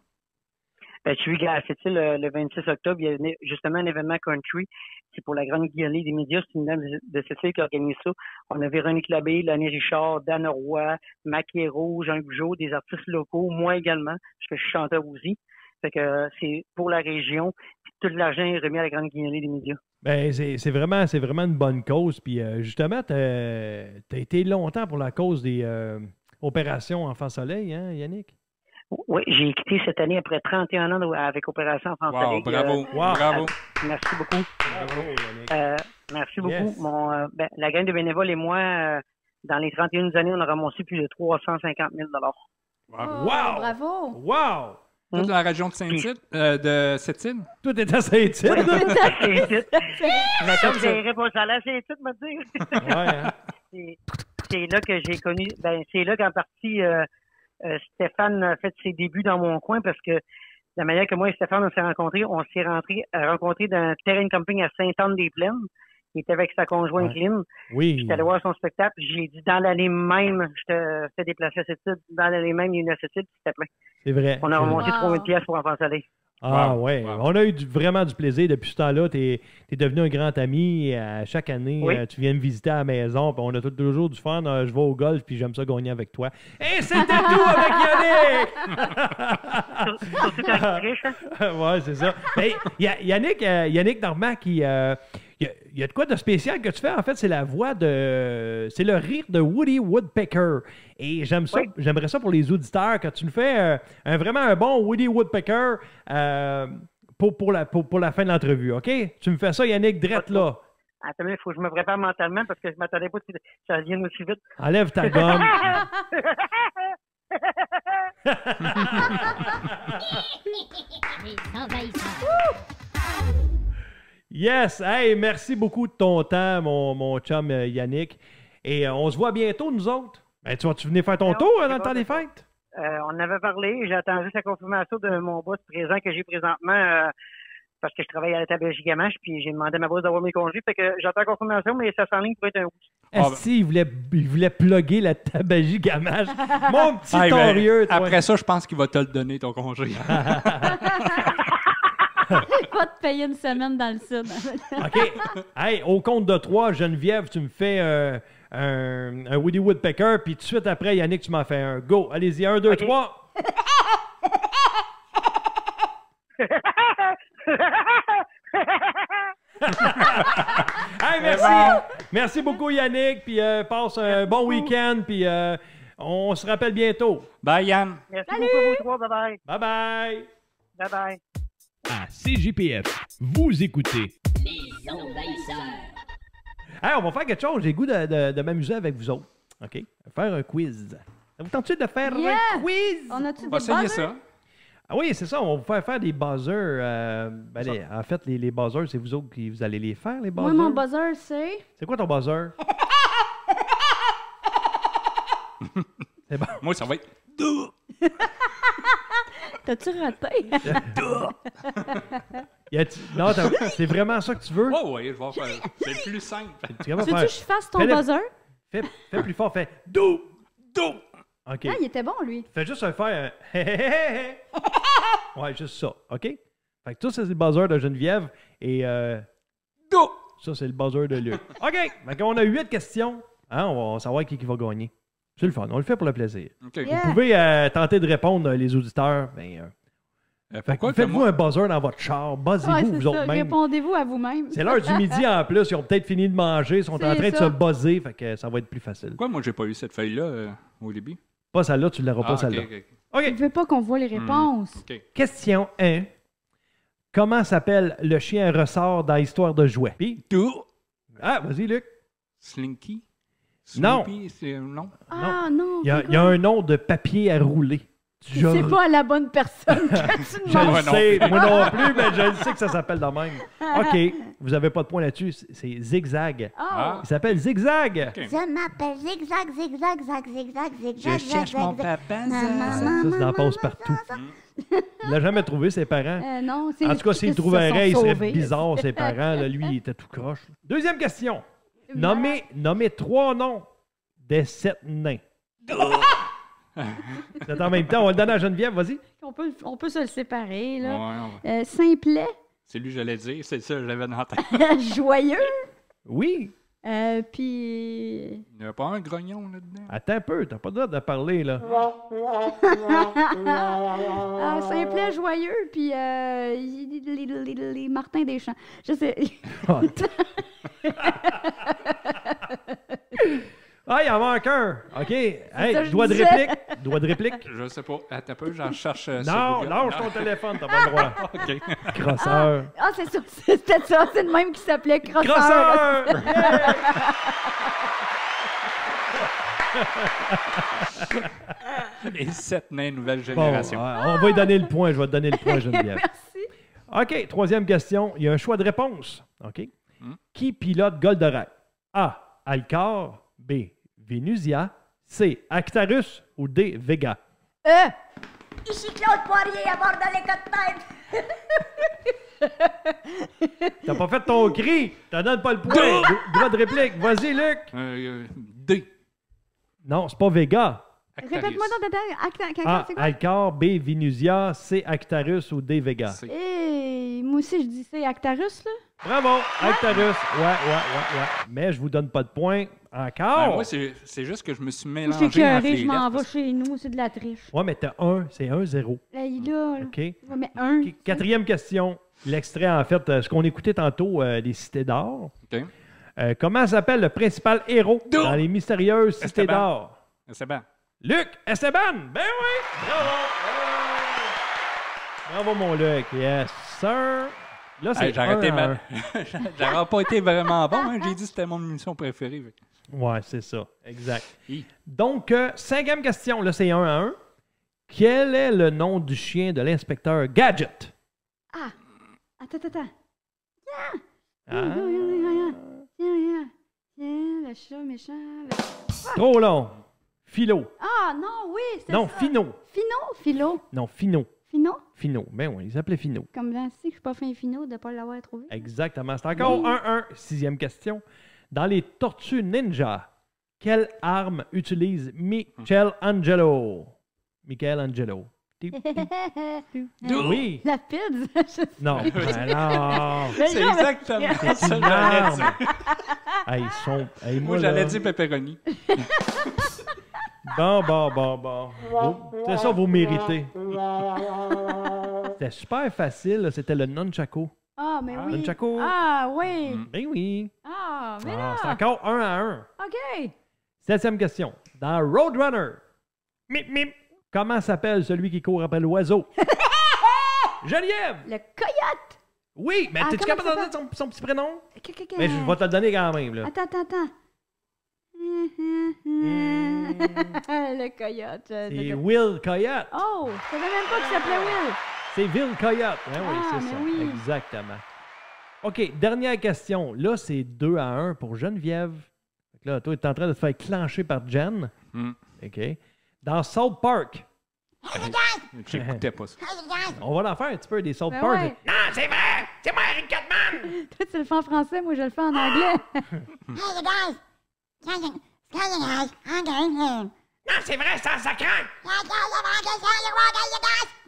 Ben, tu vois, à Sept-Îles, le 26 octobre, il y a justement un événement country. C'est pour la grande guillonnée des médias. C'est une dame de Sept-Îles qui organise ça. On a Véronique Labbé, Lanny Richard, Dan Roy, Maquero, Jean Gougeot, des artistes locaux, moi également, parce que je suis chanteur aussi. Fait que c'est pour la région. Puis tout l'argent est remis à la grande guillonnée des médias. Ben, c'est vraiment une bonne cause. Puis justement, tu as été longtemps pour la cause des opérations Enfant Soleil, hein, Yannick? Oui, j'ai quitté cette année après 31 ans avec Opération Enfant Soleil. Bravo, bravo. Merci beaucoup. Bravo, Yannick. Merci beaucoup. Yes. La gang de bénévoles et moi, dans les 31 années, on a ramassé plus de 350 000 Oh, Wow! bravo! Wow! Toute la région de Saint-Tite, de Sept-Îles? Tout est à Saint-Tite. Oui, c'est tout. Mais comme j'ai répondu à la c'est tout, me dire. Ouais, hein? C'est là que j'ai connu, c'est là qu'en partie, Stéphane a fait ses débuts dans mon coin parce que la manière que moi et Stéphane on s'est rencontrés dans un terrain de camping à Sainte-Anne-des-Plaines. Il était avec sa conjointe Lynn. Oui. J'étais allé voir son spectacle. J'ai dit dans l'année même, je te fais déplacer à cette île. Dans l'année même, il y a une cette île, c'était plein. C'est vrai. On a remonté Wow. 3000 pièces pour Enfant Soleil. Ah Wow. ouais, Wow. on a eu vraiment du plaisir depuis ce temps-là. Tu es devenu un grand ami. Chaque année, Oui. tu viens me visiter à la maison. Puis on a toujours du fun. Je vais au golf puis j'aime ça gagner avec toi. Et c'était tout avec Yannick! Surtout quand il triche, hein? Ouais, c'est ça. Hey, Yannick Normand, il y a de quoi de spécial que tu fais. En fait, c'est la voix de... C'est le rire de Woody Woodpecker. Et j'aime ça. Oui. J'aimerais ça pour les auditeurs, quand tu nous fais vraiment un bon Woody Woodpecker pour la fin de l'entrevue, OK? Tu me fais ça, Yannick, drette là. Attends, il faut que je me prépare mentalement parce que je ne m'attendais pas que ça vienne aussi vite. Enlève ta gomme. Les envahisseurs. Yes! Hey, merci beaucoup de ton temps, mon chum Yannick. Et on se voit bientôt, nous autres. Ben, tu venir faire ton Non, tour c'est dans le pas temps des ça. fêtes? On avait parlé, j'attends juste la confirmation de mon boss présent que j'ai présentement parce que je travaille à la table Gigamache, puis j'ai demandé à ma boss d'avoir mes congés, fait que j'attends la confirmation, mais ça s'enligne pour être un août. Si, il voulait plugger la tabagie gamache. Mon petit Ah, ben, torieux, toi. après ça, je pense qu'il va te le donner, ton congé. Il va te payer une semaine dans le sud. OK. Hey, au compte de 3, Geneviève, tu me fais un Woody Woodpecker, puis tout de suite après, Yannick, tu m'en fais un. Go. Allez-y, 1, 2, OK. 3. Hey, merci. Merci beaucoup, Yannick, puis passe un bon week-end, puis on se rappelle bientôt. Bye, Yann. Merci beaucoup à vous trois, bye-bye. Bye-bye. Bye-bye. À CJPF, vous écoutez Les envahisseurs. Hey, on va faire quelque chose. J'ai le goût de m'amuser avec vous autres. OK? Faire un quiz. Ça vous tente de faire Yeah! un quiz? On a-tu On va des essayer buzzers? ça. Ah oui, c'est ça. On va vous faire des buzzers. En fait, les buzzers, c'est vous autres qui vous allez les faire, les buzzers. Moi, mon buzzer, c'est... C'est quoi ton buzzer? C'est bon. Moi, ça va être... T'as-tu raté? Non, c'est vraiment ça que tu veux? Oh, oui, je vais faire. C'est plus simple. Tu vas Veux-tu faire- que je fasse ton Fais-le. buzzer? Fais plus fort. Fais dou. OK. Ah, il était bon, lui. Fais juste faire un ouais, juste ça. OK? Fait que ça, c'est le buzzer de Geneviève. Et ça, c'est le buzzer de Luc. OK! Fait qu'on a 8 questions. Hein, on va savoir qui va gagner. C'est le fun. On le fait pour le plaisir. OK. Yeah. Vous pouvez tenter de répondre, les auditeurs. Pourquoi que Faites-vous moi... un buzzer dans votre char. Buzzez-vous, Ouais, vous c'est autres ça. même. Répondez-vous à vous-même. C'est l'heure du midi en plus. Ils ont peut-être fini de manger. Ils sont en C'est train de ça. se buzzer. Fait que ça va être plus facile. Pourquoi moi, j'ai pas eu cette feuille-là au début? Pas celle-là, tu ne l'auras pas Ah, celle-là. OK. Je veux pas qu'on voit les réponses. OK. Question 1. Comment s'appelle le chien ressort dans Histoire de jouet? Puis, ah, vas-y, Luc. Slinky? Non. Snoopy, c'est... Non? Ah, non. Il y a un nom de papier à rouler. C'est pas à la bonne personne que tu Je demandes. le sais, moi non plus, mais je le sais que ça s'appelle de même. OK, vous n'avez pas de point là-dessus. C'est Zigzag. Oh. Il s'appelle Zigzag. Je m'appelle Zigzag, Zigzag, Zag, Zigzag, Zigzag. Je cherche mon papa. Ça, c'est dans Passe-Partout. Il l'a jamais trouvé, ses parents. Non, c'est En tout cas, s'il ils trouvait se un il sont serait sauvés. bizarre, ses parents. Là, lui, il était tout croche. Deuxième question. Nommez 3 noms des 7 nains. C'est en même temps, on va le donner à Geneviève, vas-y. On peut se le séparer, là. Ouais. Simplet, C'est lui, j'allais dire. C'est ça, je l'avais dans la tête. joyeux, Oui. puis... Il n'y a pas un grognon là-dedans. Attends un peu, t'as pas le droit de parler, là. Simplet, joyeux, puis les Martin Deschamps. Je sais... Ah, il en manque un. OK. Hey, ça que je doigt de disais. réplique. Doigt de réplique. Je sais pas. Attends un peu, j'en cherche. sur Non, Google. lâche ton téléphone, t'as pas le droit. OK. Crosseur. c'est ça, c'était ça. C'est le même qui s'appelait Crosseur. Crosseur! Les 7 nains nouvelle Bon, génération. on va lui donner le point. Je vais te donner le point, Geneviève. Merci. OK, troisième question. Il y a un choix de réponse. OK. Hmm. Qui pilote Goldorak? A. Alcor. B. Vénusia. C. Actarus. Ou D. Vega. Ici Claude Poirier à bord dans les côtes. T'as pas fait ton cri. T'en donnes pas le point. Droit de réplique. Vas-y, Luc. D. Non, c'est pas Vega. Répète-moi donc dedans. A. C'est quoi? Alcor. B. Vénusia. C. Actarus. Ou D. Vega. Moi aussi, je dis c'est Actarus, là. Bravo, Actarus. Ouais. Mais je vous donne pas de point encore. Moi, c'est juste que je me suis Moi, mélangé je suis entre écœurée, les je m'en lettres. vais chez nous, c'est de la triche. Ouais, mais t'as 1. C'est 1-0. Là, il est là. OK. Ouais, mais un. Quatrième question. L'extrait, en fait, ce qu'on écoutait tantôt des Cités d'Or. OK. Comment s'appelle le principal héros dans les mystérieuses Cités Esteban. d'Or? C'est bien. Luc Esteban! Ben oui! Bravo, mon Luc. Yes, sir. Là, c'est J'ai arrêté 1-1. J'aurais pas été vraiment bon. Hein. J'ai dit que c'était mon émission préférée. Ouais, c'est ça. Exact. Hi. Donc, cinquième question. Là, c'est 1-1. Quel est le nom du chien de l'inspecteur Gadget? Attends. Ah. Le chat méchant. Trop long. Philo. Ah, non, oui, c'est Non, ça. Fino. Philo. Non, Fino. Fino? Fino. Ben oui, il s'appelait Fino. Comme dans si que je suis pas fin Fino de ne pas l'avoir trouvé. Exactement. C'est encore 1-1. Sixième question. Dans les Tortues Ninja, quelle arme utilise Michelangelo? Michelangelo. Oui. La pide? Non. Ben non. C'est exactement ça C'est que une j'allais arme. dire. Hey, ils sont... hey, Moi, là- j'allais dire pepperoni. Bon. C'est ça, vous méritez. C'était super facile. là. C'était le nunchako. Ah, mais oui. Nunchako. Ah, oui. Ben oui. Ah, mais là. C'est encore 1-1. OK. Septième question. Dans Roadrunner, mip, comment s'appelle celui qui court après l'oiseau? Geneviève! Le coyote. Oui, mais t'es-tu comment capable de ça donner son petit prénom? s'appelle? Mais je vais te le donner quand même. Là. Attends. Le coyote. C'est Will Coyote. Oh, je savais même pas qu'il s'appelait Will. C'est Will Coyote. Oui, Ah, c'est mais ça. oui. Exactement. OK, dernière question. Là, c'est 2-1 pour Geneviève. Fait que là, toi, tu es en train de te faire clencher par Jen. OK. Dans South Park. J'écoutais pas ça. On va en faire un petit peu des South Ben Park. ouais. Non, c'est vrai! C'est moi, Eric Cartman! Toi, tu le fais en français, moi, je le fais en anglais. Non, c'est vrai, ça craint!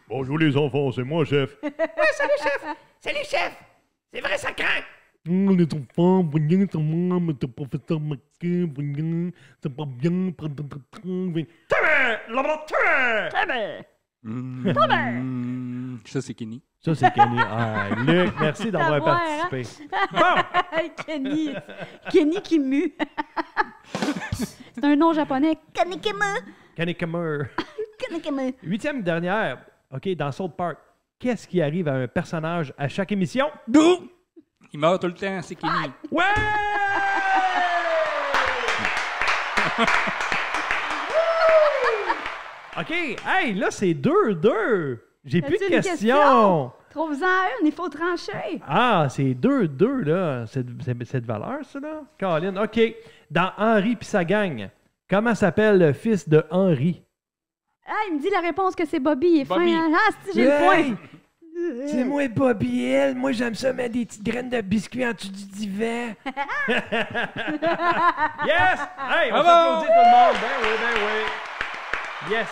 Bonjour les enfants, c'est moi, chef. Ouais, salut, chef. Salut, chef. C'est vrai, ça craint. Les enfants, voyez, c'est moi, mais le professeur Marquet, voyez, c'est pas bien, Ça, c'est Kenny. Ça, c'est Kenny. Ah, Luc, merci d'avoir Savoir, participé. Kenny qui mue. C'est un nom japonais. Kanekamer. Huitième dernière. OK, dans South Park, qu'est-ce qui arrive à un personnage à chaque émission? Il meurt tout le temps, c'est Kenny. Ouais! OK. Hey, là, c'est 2-2. J'ai plus de As-tu une questions. Trouve-en une, il faut trancher. Ah, c'est 2-2, là. C'est de valeur, ça, là? Caroline, OK. Dans Henri pis sa gang, comment s'appelle le fils de Henri? Ah, il me dit la réponse que c'est Bobby. Il est fin. Bobby. Hein? Ah, si, j'ai le point. C'est moi, Bobby L. Moi, j'aime ça mettre des petites graines de biscuits en dessous du divan. Yes! Hey, on Bravo! s'applaudit tout le monde. Ben oui. Yes.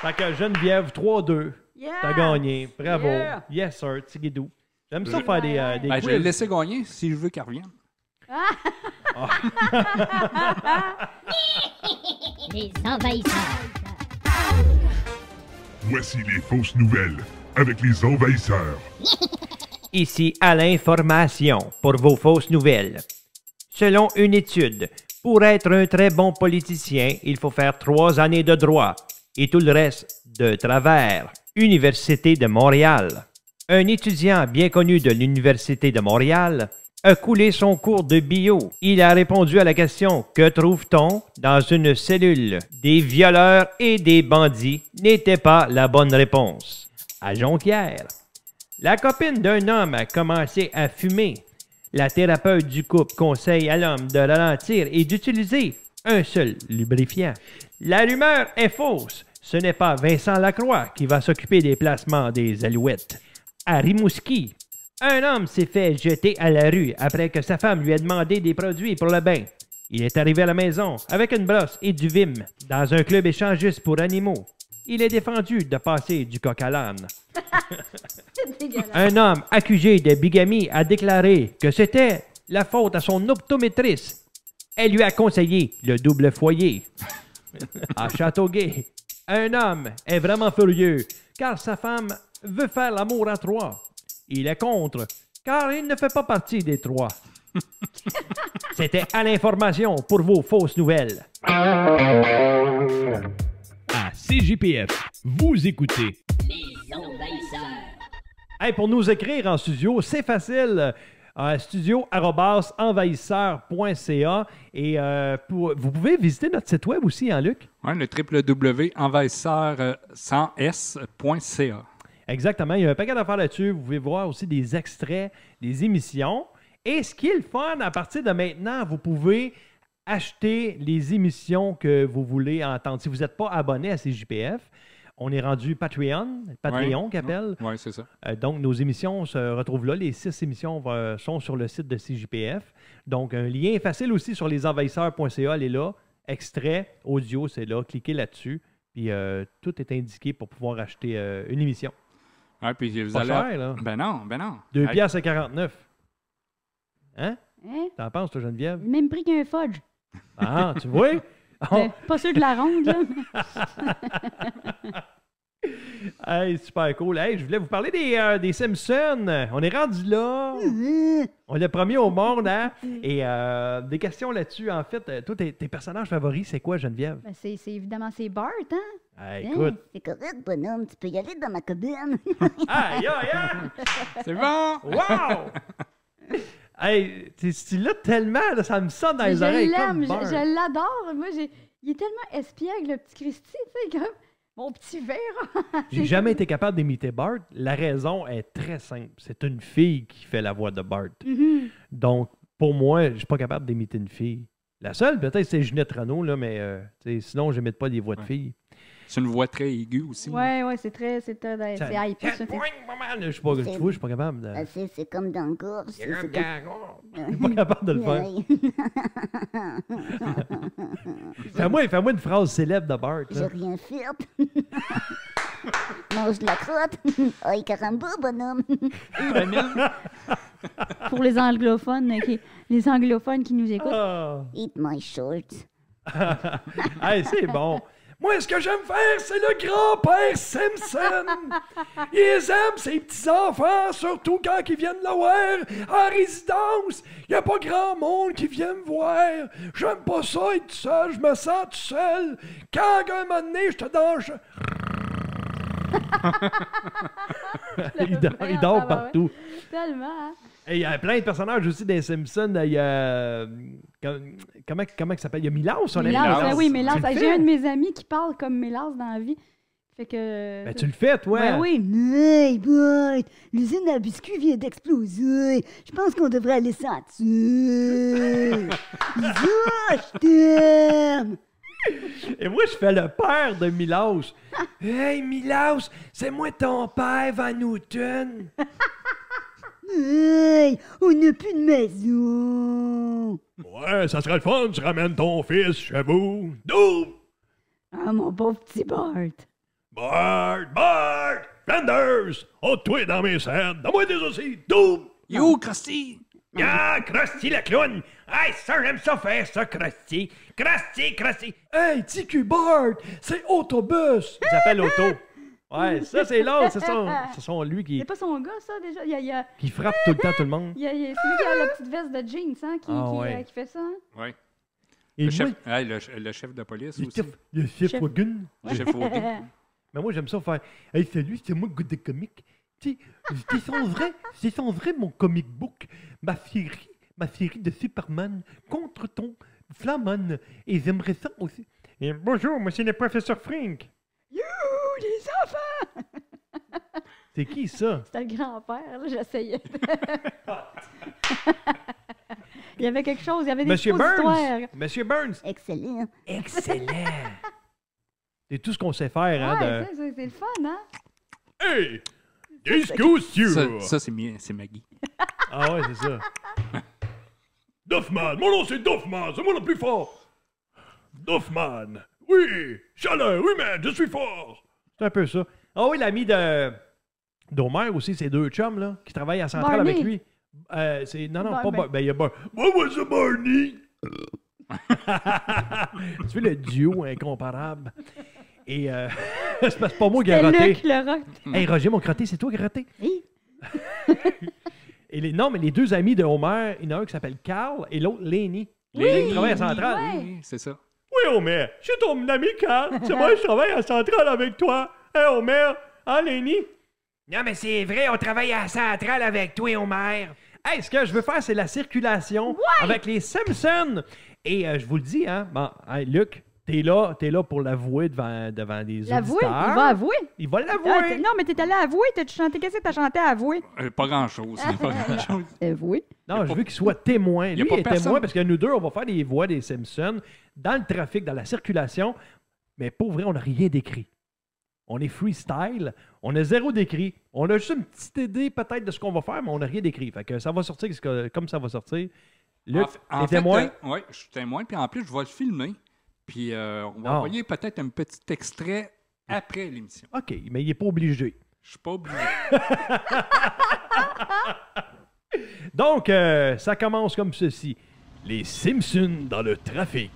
Fait que Geneviève, 3-2. Yeah. T'as gagné. Bravo. Yeah. Yes, sir. Tigidou. J'aime ça faire des Ben, je vais le quiz. laisser gagner si je veux qu'elle revienne. Les envahisseurs. Voici les fausses nouvelles avec les envahisseurs. Ici Alain Formation pour vos fausses nouvelles. Selon une étude, pour être un très bon politicien, il faut faire 3 années de droit et tout le reste de travers. Université de Montréal. Un étudiant bien connu de l'Université de Montréal a coulé son cours de bio. Il a répondu à la question « Que trouve-t-on dans une cellule ?» Des violeurs et des bandits n'était pas la bonne réponse. À Jonquière, la copine d'un homme a commencé à fumer. La thérapeute du couple conseille à l'homme de ralentir et d'utiliser un seul lubrifiant. La rumeur est fausse. Ce n'est pas Vincent Lacroix qui va s'occuper des placements des Alouettes. À Rimouski, un homme s'est fait jeter à la rue après que sa femme lui ait demandé des produits pour le bain. Il est arrivé à la maison avec une brosse et du Vim dans un club échangiste pour animaux. Il est défendu de passer du coq à l'âne. Un homme accusé de bigamie a déclaré que c'était la faute à son optométrice. Elle lui a conseillé le double foyer. À Châteauguay, un homme est vraiment furieux car sa femme veut faire l'amour à 3. Il est contre car il ne fait pas partie des 3. C'était à l'information pour vos fausses nouvelles. À CJPF, vous écoutez Les envahisseurs. Hey, pour nous écrire en studio, c'est facile. Studio@envahisseur.ca et vous pouvez visiter notre site web aussi, hein, Luc? Oui, le www.envahisseur.ca. Exactement. Il y a un paquet d'affaires là-dessus. Vous pouvez voir aussi des extraits, des émissions. Et ce qui est le fun, à partir de maintenant, vous pouvez acheter les émissions que vous voulez entendre. Si vous n'êtes pas abonné à CJPF, on est rendu Patreon qui appelle. Oui, c'est ça. Donc, nos émissions se retrouvent là. Les 6 émissions sont sur le site de CJPF. Donc, un lien facile aussi sur lesenvahisseurs.ca, elle est là. Extrait, audio, c'est là. Cliquez là-dessus. Puis, tout est indiqué pour pouvoir acheter une émission. Oui, puis vous Pas allez... cher, là. Ben non. 2 piastres à 49. Hein? Hein? T'en penses, toi, Geneviève? Même prix qu'un fudge. Ah, tu vois? Ben, pas sûr de la ronde, là. Hey, super cool. Hey, je voulais vous parler des Simpsons. On est rendu là. On l'a promis au monde, hein? Et des questions là-dessus. En fait, toi, tes personnages favoris, c'est quoi, Geneviève? Ben, c'est évidemment, c'est Bart, hein? Hey, écoute. C'est correct, bonhomme, tu peux y aller dans ma cabine. Aïe, aïe, aïe! C'est bon! Wow! Hey, tu l'as tellement, là, ça me sonne dans les Je oreilles l'aime, comme Bart. je l'adore. Moi, il est tellement espiègle, le petit Christy, tu sais, comme mon petit verre. J'ai jamais été capable d'imiter Bart. La raison est très simple. C'est une fille qui fait la voix de Bart. Mhm. Donc, pour moi, je suis pas capable d'imiter une fille. La seule, peut-être, c'est Ginette Renault, là, mais sinon, je n'imite pas des voix de filles. C'est une voix très aiguë aussi. Ouais, c'est hype. Je suis pas capable de... C'est comme dans le gorge. Je suis pas capable de le faire. Fais-moi une phrase célèbre de Bart. J'ai rien fait. Mange de la crotte. Aïe, caramba, bonhomme. Pour les anglophones, les anglophones qui nous écoutent. Oh. Eat my shorts. Hey, c'est bon. Moi, ce que j'aime faire, c'est le grand-père Simpson. Ils aiment ses petits-enfants, surtout quand ils viennent le voir en résidence. Il n'y a pas grand monde qui vient me voir. J'aime pas ça être tout seul, je me sens tout seul. Quand un moment donné, je te danse... Il dort partout. Tellement, hein? Il y a plein de personnages aussi des Simpsons. Il y a... Comment il s'appelle? Il y a Milas, on Milas, a oui, Milas. Tu le J'ai fais? un de mes amis qui parle comme Milas dans la vie. Fait que... Ben, tu le fais, toi. Ben oui. Hey, boy, l'usine à biscuits vient d'exploser. Je pense qu'on devrait aller sentir. Lisa, je t'aime. Et moi, je fais le père de Milas. Hey, Milas, c'est moi ton père, Van Houten. Hey, on n'a plus de maison. Ouais, ça serait le fun, tu ramènes ton fils chez vous. Double! Ah, mon pauvre petit Bart. Bart! Flanders! Oh, toi dans mes scènes, donne-moi des aussi. Double! Yo, Krusty! Ah, Krusty le clown! Hey, ça, j'aime ça faire ça, Krusty! Krusty! Hey, TQ Bart, c'est Autobus! Il s'appelle Auto. Ouais, ça, c'est l'autre. C'est son lui C'est pas son gars, ça, déjà? qui frappe tout le temps tout le monde. C'est lui qui a la petite veste de jeans, hein, qui fait ça. Hein? Oui. Et Le chef, moi, le chef de police le aussi. chef Hogan. Le chef Hogan. Mais moi, j'aime ça faire. Hey, salut, c'est moi, le gars de comique. Tu sais, c'est son vrai, mon comic book. Ma série de Superman contre ton Flaman. Et j'aimerais ça aussi. Et bonjour, moi, c'est le professeur Frink. You, les enfants! C'est qui ça? C'était le grand-père, là, j'essayais. Il y avait quelque chose, il y avait des Monsieur suppositoires. Burns! Monsieur Burns! Excellent. Excellent! C'est tout ce qu'on sait faire, hein? Ouais, c'est le fun, hein? Hey! Discussion! Ça c'est Maggie. Ah ouais, c'est ça. Duffman! Mon nom c'est Duffman! C'est moi le plus fort! Duffman! Oui! Chaleur! Oui, man! Je suis fort! C'est un peu ça. Ah oui, l'ami d'Homer aussi, c'est deux chums, là, qui travaillent à Centrale Barney. avec lui. Non, pas... il y a Moi, c'est Barney! Tu vois le duo incomparable. Et c'est pas moi qui ai C'est raté. Luc le rock. Hey, Roger, mon crotté, c'est toi qui as raté. Oui. Et non, mais les deux amis de Homer, il y en a un qui s'appelle Carl et l'autre Lenny. Lenny qui travaille à Centrale. ouais. Oui, c'est ça. Oui, Homer! Je suis ton ami Carl! C'est moi, je travaille à Centrale avec toi! Hey, Homer! Hein, Lenny? Non, mais c'est vrai, on travaille à la centrale avec toi, Homer. Hey, ce que je veux faire, c'est la circulation avec les Simpsons. Et je vous le dis, hein, bon, hey, Luc, t'es là pour l'avouer devant des L'avouer? auditeurs. Il va avouer? Il va Ah, l'avouer. non, mais t'es allé avouer, t'as chanté, qu'est-ce que t'as chanté à avouer? Pas grand-chose. Pas grand-chose. Avouer? Non, je veux qu'il soit témoin. y a Lui, pas il est personne. témoin parce que nous deux, on va faire des voix des Simpsons dans le trafic, dans la circulation. Mais pour vrai, on n'a rien d'écrit. On est freestyle. On a zéro d'écrit. On a juste une petite idée peut-être de ce qu'on va faire, mais on n'a rien d'écrit. Fait que ça va sortir comme ça va sortir. Luc, t'es témoin? Oui, je suis témoin. Puis en plus, je vais le filmer. Puis on va envoyer peut-être un petit extrait après l'émission. OK, mais il n'est pas obligé. Je suis pas obligé. Donc, ça commence comme ceci. Les Simpsons dans le trafic.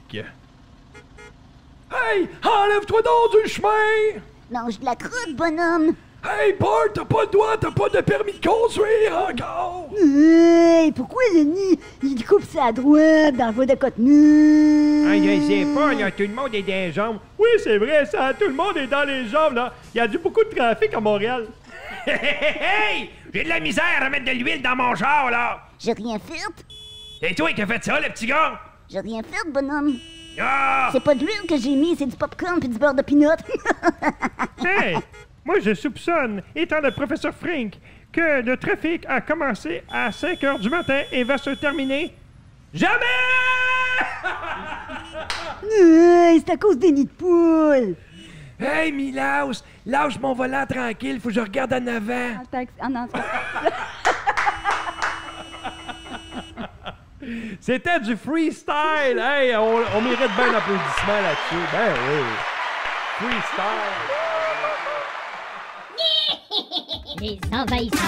Hey! Enlève-toi donc du chemin! Mange de la croûte, bonhomme. Hey, Bart, t'as pas le droit, t'as pas de permis de conduire encore! Hey, pourquoi Lenny, il coupe sa droite dans la voie de Cotonou? Ah, je sais pas, là, tout le monde est dans les jambes. Oui, c'est vrai, ça. Tout le monde est dans les jambes, là. Il y a beaucoup de trafic à Montréal. Hey! J'ai de la misère à mettre de l'huile dans mon char, là. J'ai rien fait. C'est toi qui as fait ça, le petit gars? J'ai rien fait, bonhomme. Ah! C'est pas de l'huile que j'ai mis, c'est du popcorn puis du beurre de pinot. Hey! Moi, je soupçonne, étant le professeur Frink, que le trafic a commencé à 5 heures du matin et va se terminer jamais! Hey, c'est à cause des nids de poules. Hey, Milaus, lâche mon volant tranquille, faut que je regarde en avant. Non, c'est pas... C'était du freestyle. Hey, on mérite bien l'applaudissement là-dessus. Ben oui. Freestyle. Les envahisseurs.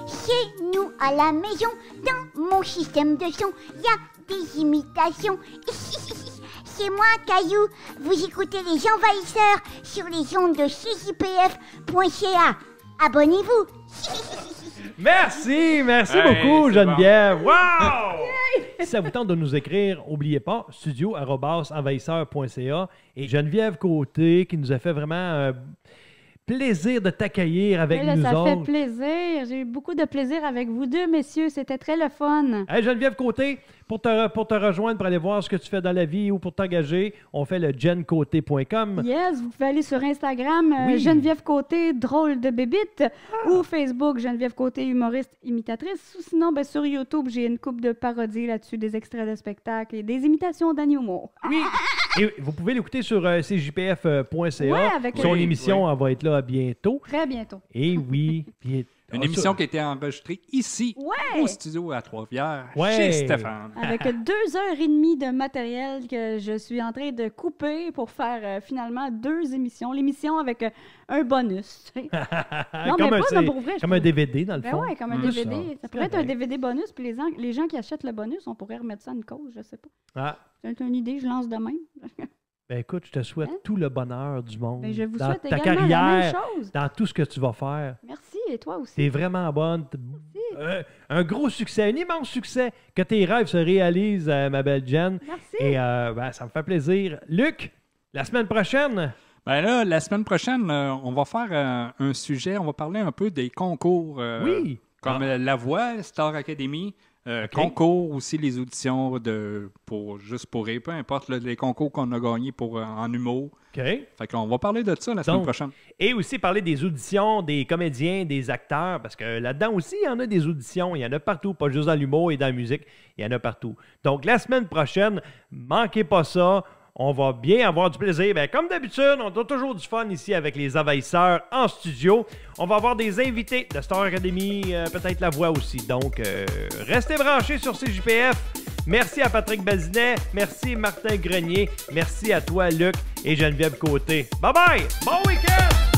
Chez nous, à la maison, dans mon système de son, il y a des imitations. C'est moi, Caillou. Vous écoutez les envahisseurs sur les ondes de CJPF.ca. Abonnez-vous. Merci beaucoup, c'est Geneviève. Wow! Si ça vous tente de nous écrire, n'oubliez pas, studio@envahisseur.ca. Et Geneviève Côté, qui nous a fait vraiment plaisir de t'accueillir avec Et là, nous ça autres. fait plaisir. J'ai eu beaucoup de plaisir avec vous deux, messieurs. C'était très le fun. Hey, Geneviève Côté, pour te rejoindre, pour aller voir ce que tu fais dans la vie ou pour t'engager, on fait le jencoté.com. Yes, vous pouvez aller sur Instagram, Oui. Geneviève Côté, drôle de bébite, ou Facebook, Geneviève Côté, humoriste imitatrice. Ou sinon, ben, sur YouTube, j'ai une coupe de parodies là-dessus, des extraits de spectacles et des imitations d'animaux. Oui. Et vous pouvez l'écouter sur cjpf.ca. Ouais, avec Son Oui, émission, elle va être là bientôt. Très bientôt. Et oui. Puis, Une émission qui a été enregistrée ici, Ouais. au studio à Trois-Rivières, Ouais. chez Stéphane. Avec 2h30 de matériel que je suis en train de couper pour faire finalement 2 émissions. L'émission avec un bonus. Tu sais. Non, comme mais un, pas, c'est- mais pour vrai, je comme un trouve. DVD, dans le Ben fond. ouais, comme un C'est DVD. ça. Ça C'est pourrait être un correct. DVD bonus, puis les gens qui achètent le bonus, on pourrait remettre ça à une cause, je sais pas. Ah. C'est une idée, je lance de même. Ben écoute, je te souhaite tout le bonheur du monde. Ben, je vous dans souhaite ta également la carrière, même chose. dans tout ce que tu vas faire. Merci, et toi aussi. T'es vraiment bonne. Un gros succès, un immense succès. Que tes rêves se réalisent, ma belle Jen. Merci. Et ben, ça me fait plaisir. Luc, la semaine prochaine... Ben là, la semaine prochaine, on va faire un sujet, on va parler un peu des concours. Oui. Comme La Voix, Star Academy, concours aussi, les auditions juste pour rire, peu importe les concours qu'on a gagnés en humour. OK. Fait qu'on va parler de ça la semaine prochaine. Et aussi parler des auditions, des comédiens, des acteurs, parce que là-dedans aussi, il y en a des auditions. Il y en a partout, pas juste dans l'humour et dans la musique. Il y en a partout. Donc, la semaine prochaine, manquez pas ça. On va bien avoir du plaisir. Ben, comme d'habitude, on a toujours du fun ici avec les envahisseurs en studio. On va avoir des invités de Star Academy, peut-être La Voix aussi. Donc, restez branchés sur CJPF. Merci à Patrick Bazinet. Merci Martin Grenier. Merci à toi, Luc et Geneviève Côté. Bye-bye! Bon week-end!